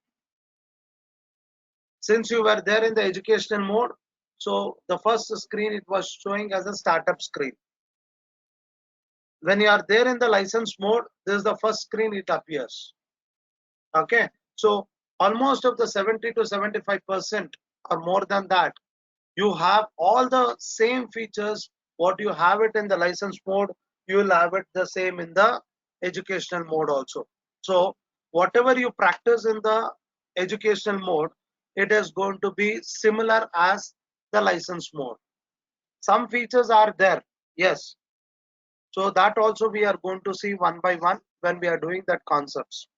Since you were there in the educational mode, so the first screen it was showing as a startup screen. When you are there in the license mode, this is the first screen it appears. Okay, so almost of the 70 to 75% or more than that, you have all the same features what you have it in the license mode, you will have it the same in the educational mode also. So whatever you practice in the educational mode, it is going to be similar as the license mode. Some features are there, yes, so that also we are going to see one by one when we are doing that concepts.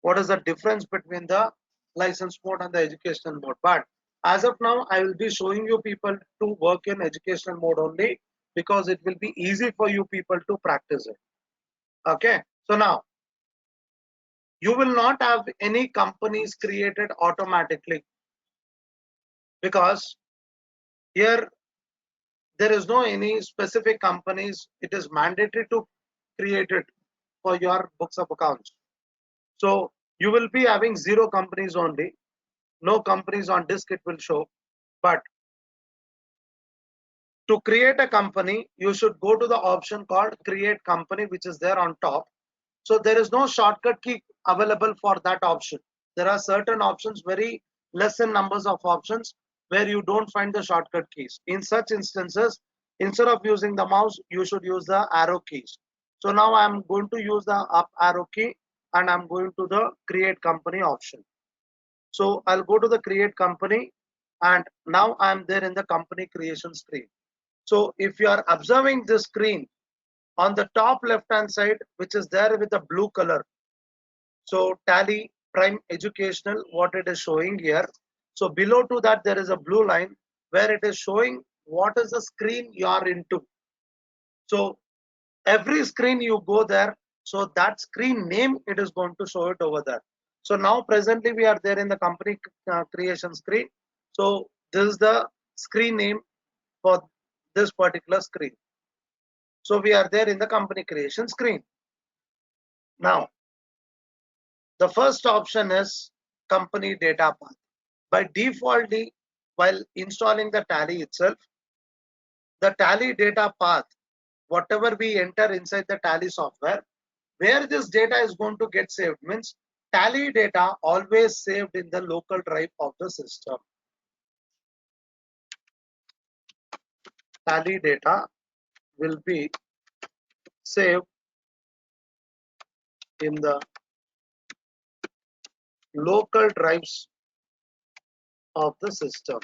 What is the difference between the license mode and the educational mode? But as of now, I will be showing you people to work in educational mode only because it will be easy for you people to practice it. Okay, so now you will not have any companies created automatically because here there is no any specific companies. It is mandatory to create it for your books of accounts. So you will be having 0 companies only. No companies on disk it will show. But to create a company, you should go to the option called create company, which is there on top. So there is no shortcut key available for that option. There are certain options, very less in numbers of options, where you don't find the shortcut keys. In such instances, instead of using the mouse, you should use the arrow keys. So now I'm going to use the up arrow key and I'm going to the create company option. So I'll go to the create company and now I'm there in the company creation screen. So if you are observing this screen on the top left hand side, which is there with the blue color, so Tally Prime Educational, what it is showing here. So below to that there is a blue line where it is showing what is the screen you are into. So every screen you go there, so that screen name it is going to show it over there. So now presently we are there in the company creation screen. So this is the screen name for this particular screen. So we are there in the company creation screen. Now the first option is company data path. By default, while installing the Tally itself, the Tally data path, whatever we enter inside the Tally software, where this data is going to get saved means Tally data always saved in the local drive of the system. Tally data will be saved in the local drives of the system.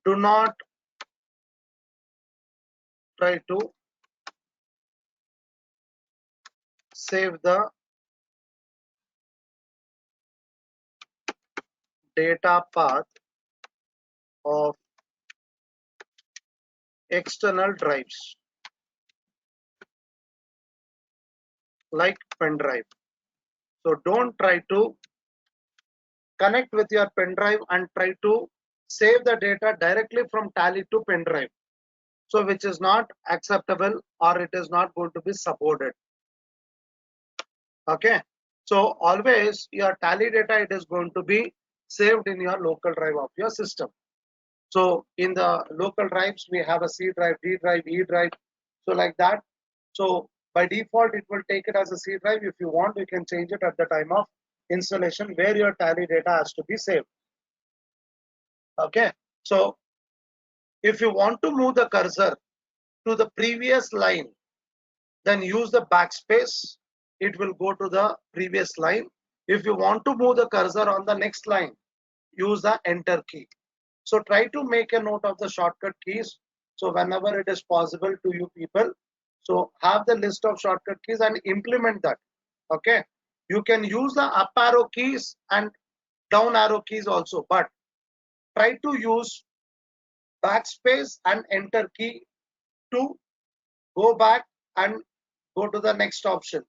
Do not try to save the data path of external drives like pen drive. So don't try to connect with your pen drive and try to save the data directly from Tally to pen drive. So which is not acceptable or it is not going to be supported. Okay. So always your Tally data it is going to be saved in your local drive of your system. So in the local drives we have a C drive, D drive, E drive. So like that. So by default it will take it as a C drive. If you want you can change it at the time of installation where your Tally data has to be saved. Okay, so if you want to move the cursor to the previous line, then use the backspace. It will go to the previous line. If you want to move the cursor on the next line, use the enter key. So try to make a note of the shortcut keys. So whenever it is possible to you people, so have the list of shortcut keys and implement that. Okay, you can use the up arrow keys and down arrow keys also, but try to use backspace and enter key to go back and go to the next option.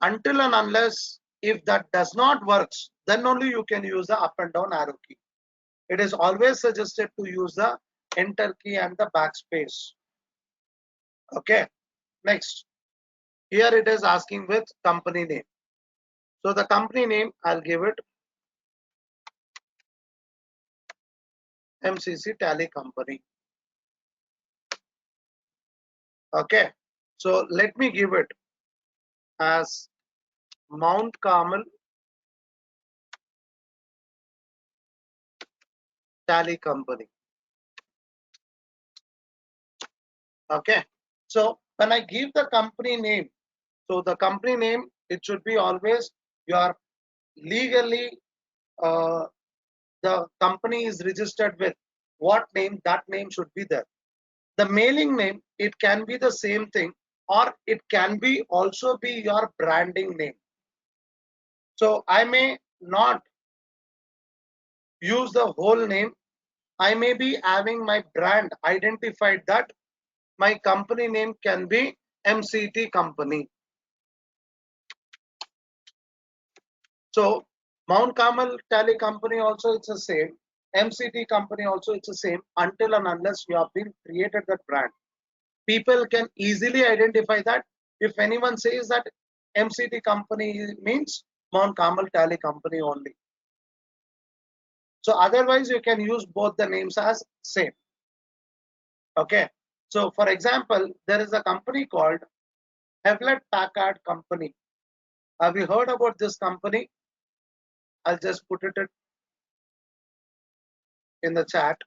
Until and unless if that does not works, then only you can use the up and down arrow key. It is always suggested to use the enter key and the backspace. Okay, next. Here it is asking with company name. So the company name, I'll give it MCC Tally Company. Okay, so let me give it as Mount Carmel Tally Company. Okay, so when I give the company name, so the company name, it should be always your legally the company is registered with what name, that name should be there. The mailing name, it can be the same thing, or it can be also be your branding name. So I may not use the whole name. I may be having my brand identified that my company name can be MCT company. So Mount Carmel Tally Company also it's the same. MCT company also it's the same until and unless you have been created that brand. People can easily identify that. If anyone says that MCT company means Mount Carmel Tally Company only. So otherwise you can use both the names as same. Okay. So for example, there is a company called Hewlett Packard Company. Have you heard about this company? I'll just put it in the chat.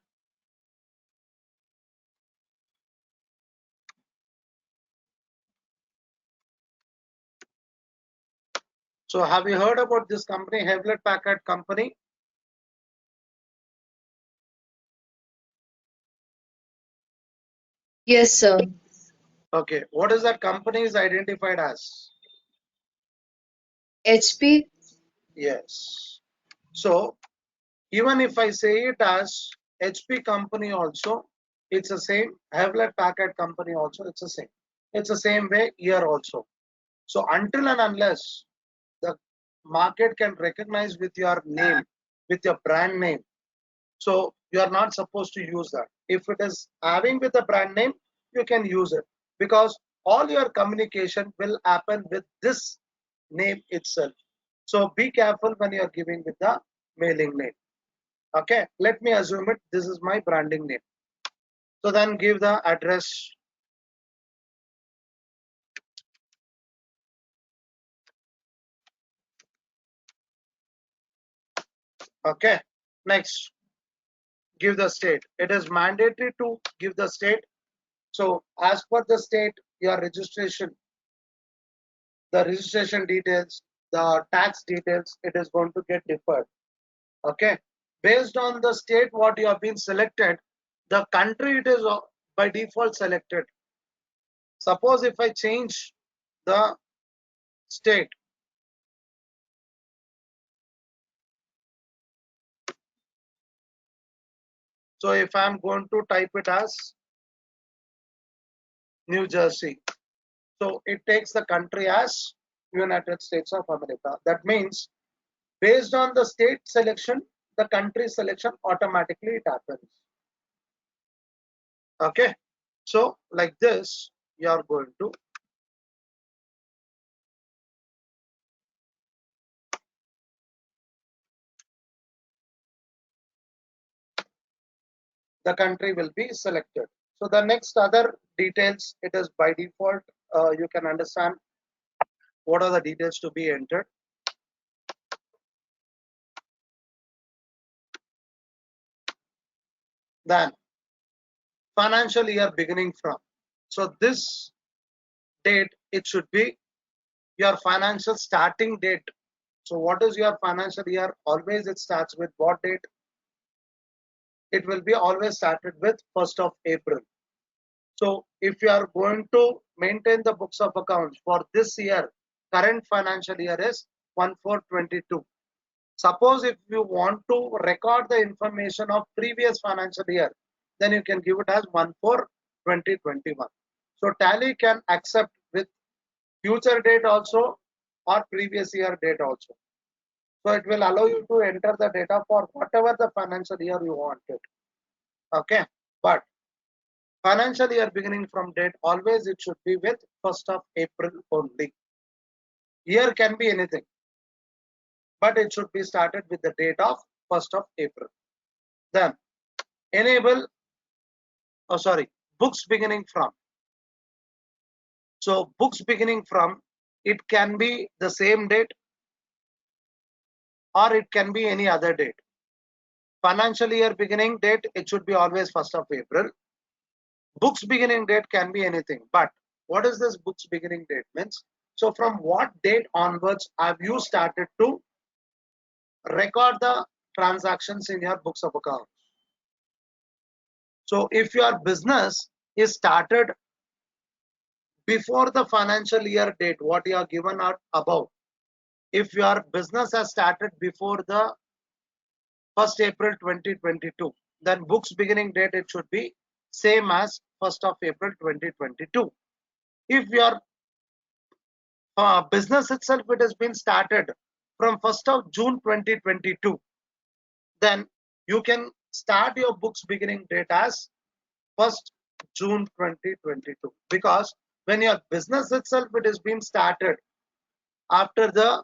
So have you heard about this company, Hewlett Packard Company? Yes, sir. Okay. What is that company is identified as? HP. Yes. So even if I say it as HP company also, it's the same. Hewlett Packard company also, it's the same. It's the same way here also. So until and unless the market can recognize with your name, with your brand name, so you are not supposed to use that. If it is having with the brand name, you can use it because all your communication will happen with this name itself. So be careful when you are giving with the mailing name. Okay, let me assume it. This is my branding name. So then give the address. Okay, next give the state. It is mandatory to give the state. So as per the state, your registration, the registration details, the tax details, it is going to get deferred. Okay, based on the state what you have been selected, the country it is by default selected. Suppose if I change the state, so if I'm going to type it as New Jersey, so it takes the country as United States of America. That means based on the state selection, the country selection automatically it happens. Okay, so like this you are going to the country will be selected. So the next other details, it is by default, you can understand what are the details to be entered. Then financial year beginning from. So this date, it should be your financial starting date. So what is your financial year? Always it starts with what date? It will be always started with 1st of April. So if you are going to maintain the books of accounts for this year, current financial year is 1422. Suppose if you want to record the information of previous financial year, then you can give it as 1/4/2021. So Tally can accept with future date also or previous year date also. So it will allow you to enter the data for whatever the financial year you wanted. Okay, but financial year beginning from date, always it should be with 1st of April only. Year can be anything, but it should be started with the date of 1st of April. Then enable, books beginning from. So books beginning from, it can be the same date or it can be any other date. Financial year beginning date, it should be always 1st of April. Books beginning date can be anything, but what is this books beginning date means? So from what date onwards have you started to record the transactions in your books of account? So if your business is started before the financial year date, what you are given out above, if your business has started before the 1st April 2022, then books beginning date, it should be same as 1st of April 2022. If your business itself, it has been started from 1st of June 2022, then you can start your books beginning date as 1st June 2022, because when your business itself, it has been started after the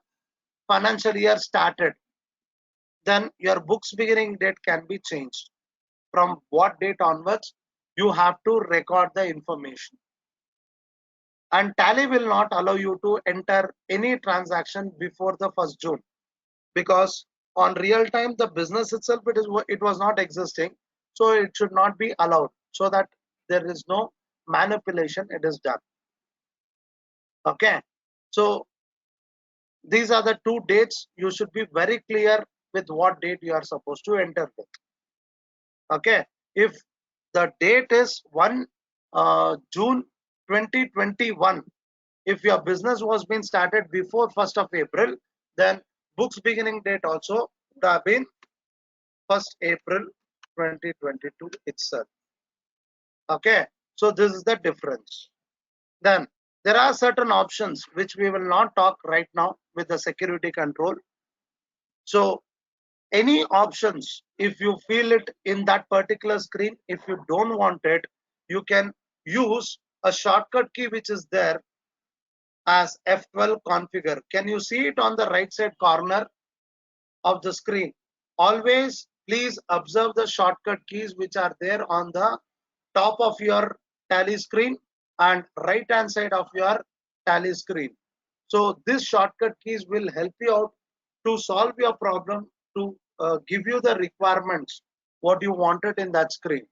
financial year started, then your books beginning date can be changed. From what date onwards you have to record the information, and Tally will not allow you to enter any transaction before the 1st June, because on real time the business itself, it was not existing, so it should not be allowed, so that there is no manipulation, it is done. Okay, so these are the two dates. You should be very clear with what date you are supposed to enter with. Okay, if the date is 1 June 2021, if your business was being started before 1st of April, then books beginning date also would have been 1st April 2022 itself. Okay, so this is the difference. Then there are certain options which we will not talk right now with the security control. So any options, if you feel it in that particular screen, if you don't want it, you can use a shortcut key which is there as F12 configure. Can you see it on the right side corner of the screen? Always please observe the shortcut keys which are there on the top of your Tally screen and right hand side of your Tally screen. So these shortcut keys will help you out to solve your problem, to give you the requirements what you wanted in that screen.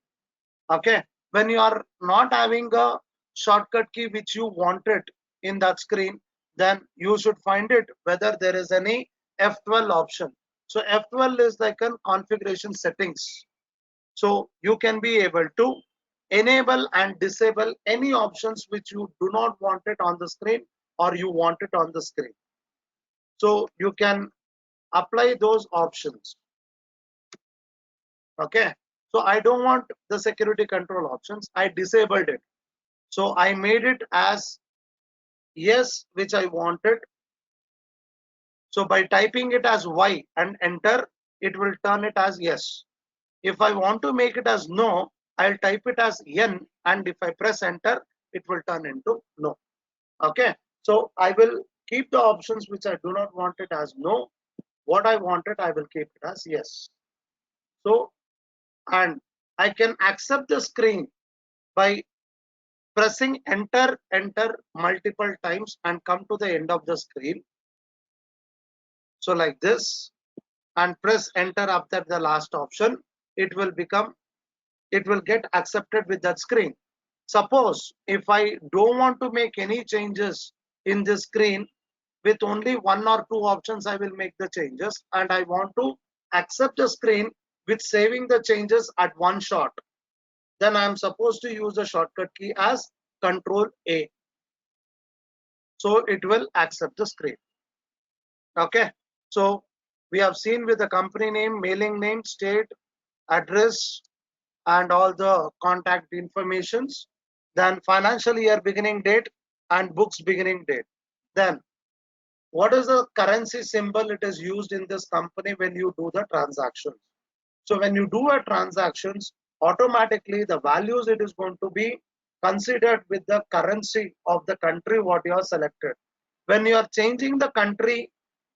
Okay, when you are not having a shortcut key which you wanted in that screen, then you should find it whether there is any F12 option. So F12 is like a configuration settings, so you can be able to enable and disable any options which you do not want it on the screen or you want it on the screen. So you can apply those options. Okay, so I don't want the security control options, I disabled it. So I made it as yes, which I wanted. So by typing it as Y and enter, it will turn it as yes. If I want to make it as no, I'll type it as N, and if I press enter, it will turn into no. Okay, so I will keep the options which I do not want it as no. What I wanted, I will keep it as yes. So, and I can accept the screen by pressing enter multiple times and come to the end of the screen. So like this, and press enter after the last option, it will get accepted with that screen. Suppose if I don't want to make any changes in this screen, with only one or two options I will make the changes, and I want to accept the screen with saving the changes at one shot, then I am supposed to use the shortcut key as Control A. So it will accept the screen. Okay, so we have seen with the company name, mailing name, state, address, and all the contact informations, then financial year beginning date and books beginning date. Then what is the currency symbol it is used in this company when you do the transactions. So when you do a transactions, automatically the values it is going to be considered with the currency of the country what you are selected. When you are changing the country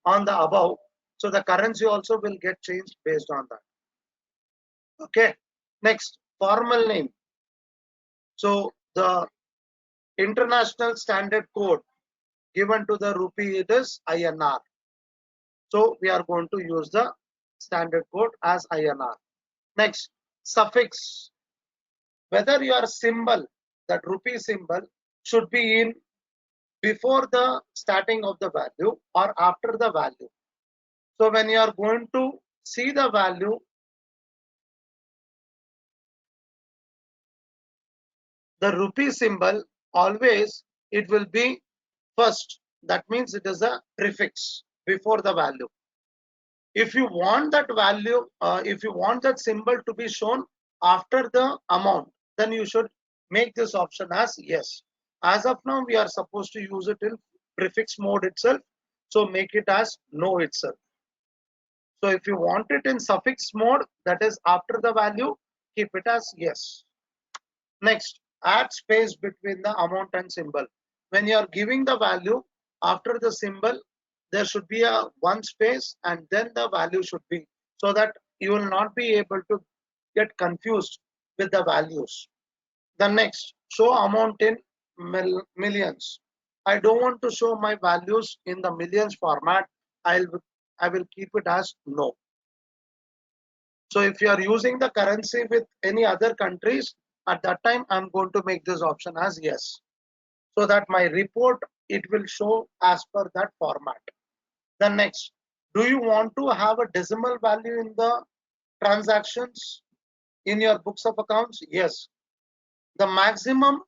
on the above, so the currency also will get changed based on that. Okay. Next, formal name. So the international standard code given to the rupee it is INR. So we are going to use the standard code as INR. Next, suffix. Whether your symbol, that rupee symbol, should be in before the starting of the value or after the value. So when you are going to see the value, the rupee symbol always it will be first. That means it is a prefix before the value. If you want that value, if you want that symbol to be shown after the amount, then you should make this option as yes. As of now, we are supposed to use it in prefix mode itself. So make it as no itself. So if you want it in suffix mode, that is after the value, keep it as yes. Next, add space between the amount and symbol. When you are giving the value, after the symbol, there should be a one space and then the value should be, so that you will not be able to get confused with the values. The next, show amount in millions. I don't want to show my values in the millions format. I will keep it as no. So if you are using the currency with any other countries, at that time I'm going to make this option as yes, so that my report it will show as per that format. The next, do you want to have a decimal value in the transactions in your books of accounts? Yes. The maximum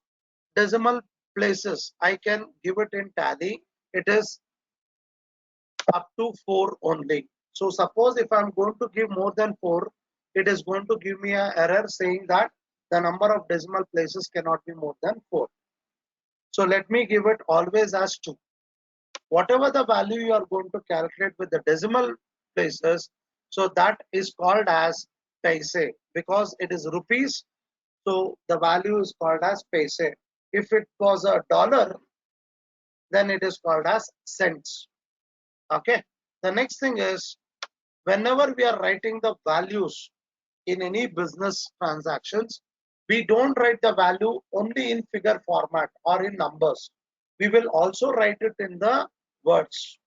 decimal places I can give it in Tally, it is up to 4 only. So suppose if I'm going to give more than 4, it is going to give me an error saying that the number of decimal places cannot be more than 4. So let me give it always as 2. Whatever the value you are going to calculate with the decimal places, so that is called as paise, because it is rupees. So the value is called as paise. If it was a dollar, then it is called as cents. Okay. The next thing is, whenever we are writing the values in any business transactions, we don't write the value only in figure format or in numbers. We will also write it in the words.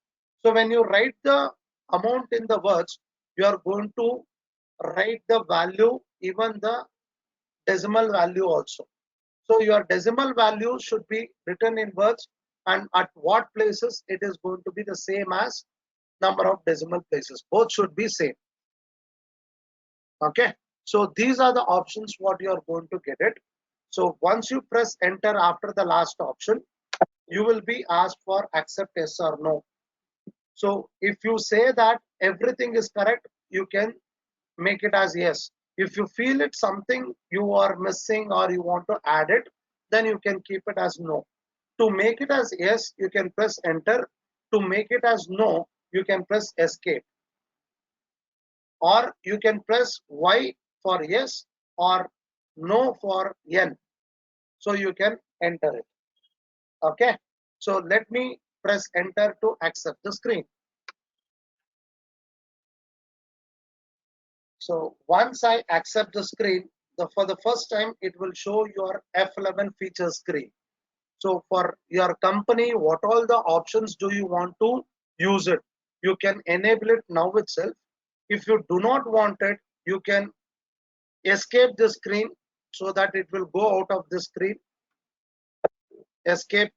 So when you write the amount in the words, you are going to write the value, even the decimal value also. So your decimal value should be written in words, and at what places it is going to be the same as number of decimal places. Both should be same. Okay. So these are the options what you are going to get it. So once you press enter after the last option, you will be asked for accept yes or no. So if you say that everything is correct, you can make it as yes. If you feel it something you are missing or you want to add it, then you can keep it as no. To make it as yes, you can press enter. To make it as no, you can press escape. Or you can press Y for yes or no for N. So you can enter it. Okay. So let me press enter to accept the screen. So once I accept the screen, for the first time, it will show your F11 feature screen. So for your company, what all the options do you want to use it? You can enable it now itself. If you do not want it, you can escape the screen so that it will go out of the screen. Escape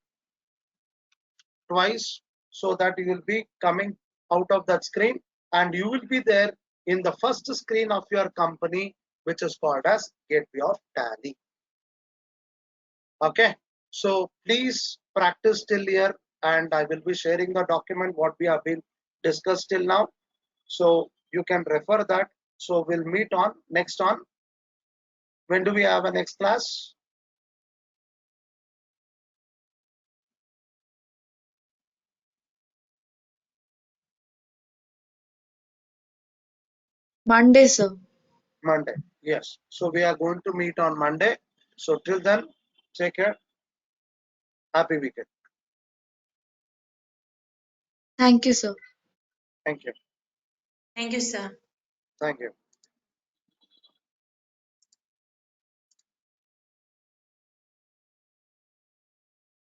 twice so that you will be coming out of that screen, and you will be there in the first screen of your company, which is called as Gateway of Tally. Okay, so please practice till here, and I will be sharing the document what we have been discussed till now, so you can refer that. So we'll meet on next on. When do we have a next class? Monday, sir. Monday. Yes. So we are going to meet on Monday. So till then, take care. Happy weekend. Thank you, sir. Thank you. Thank you, sir. Thank you.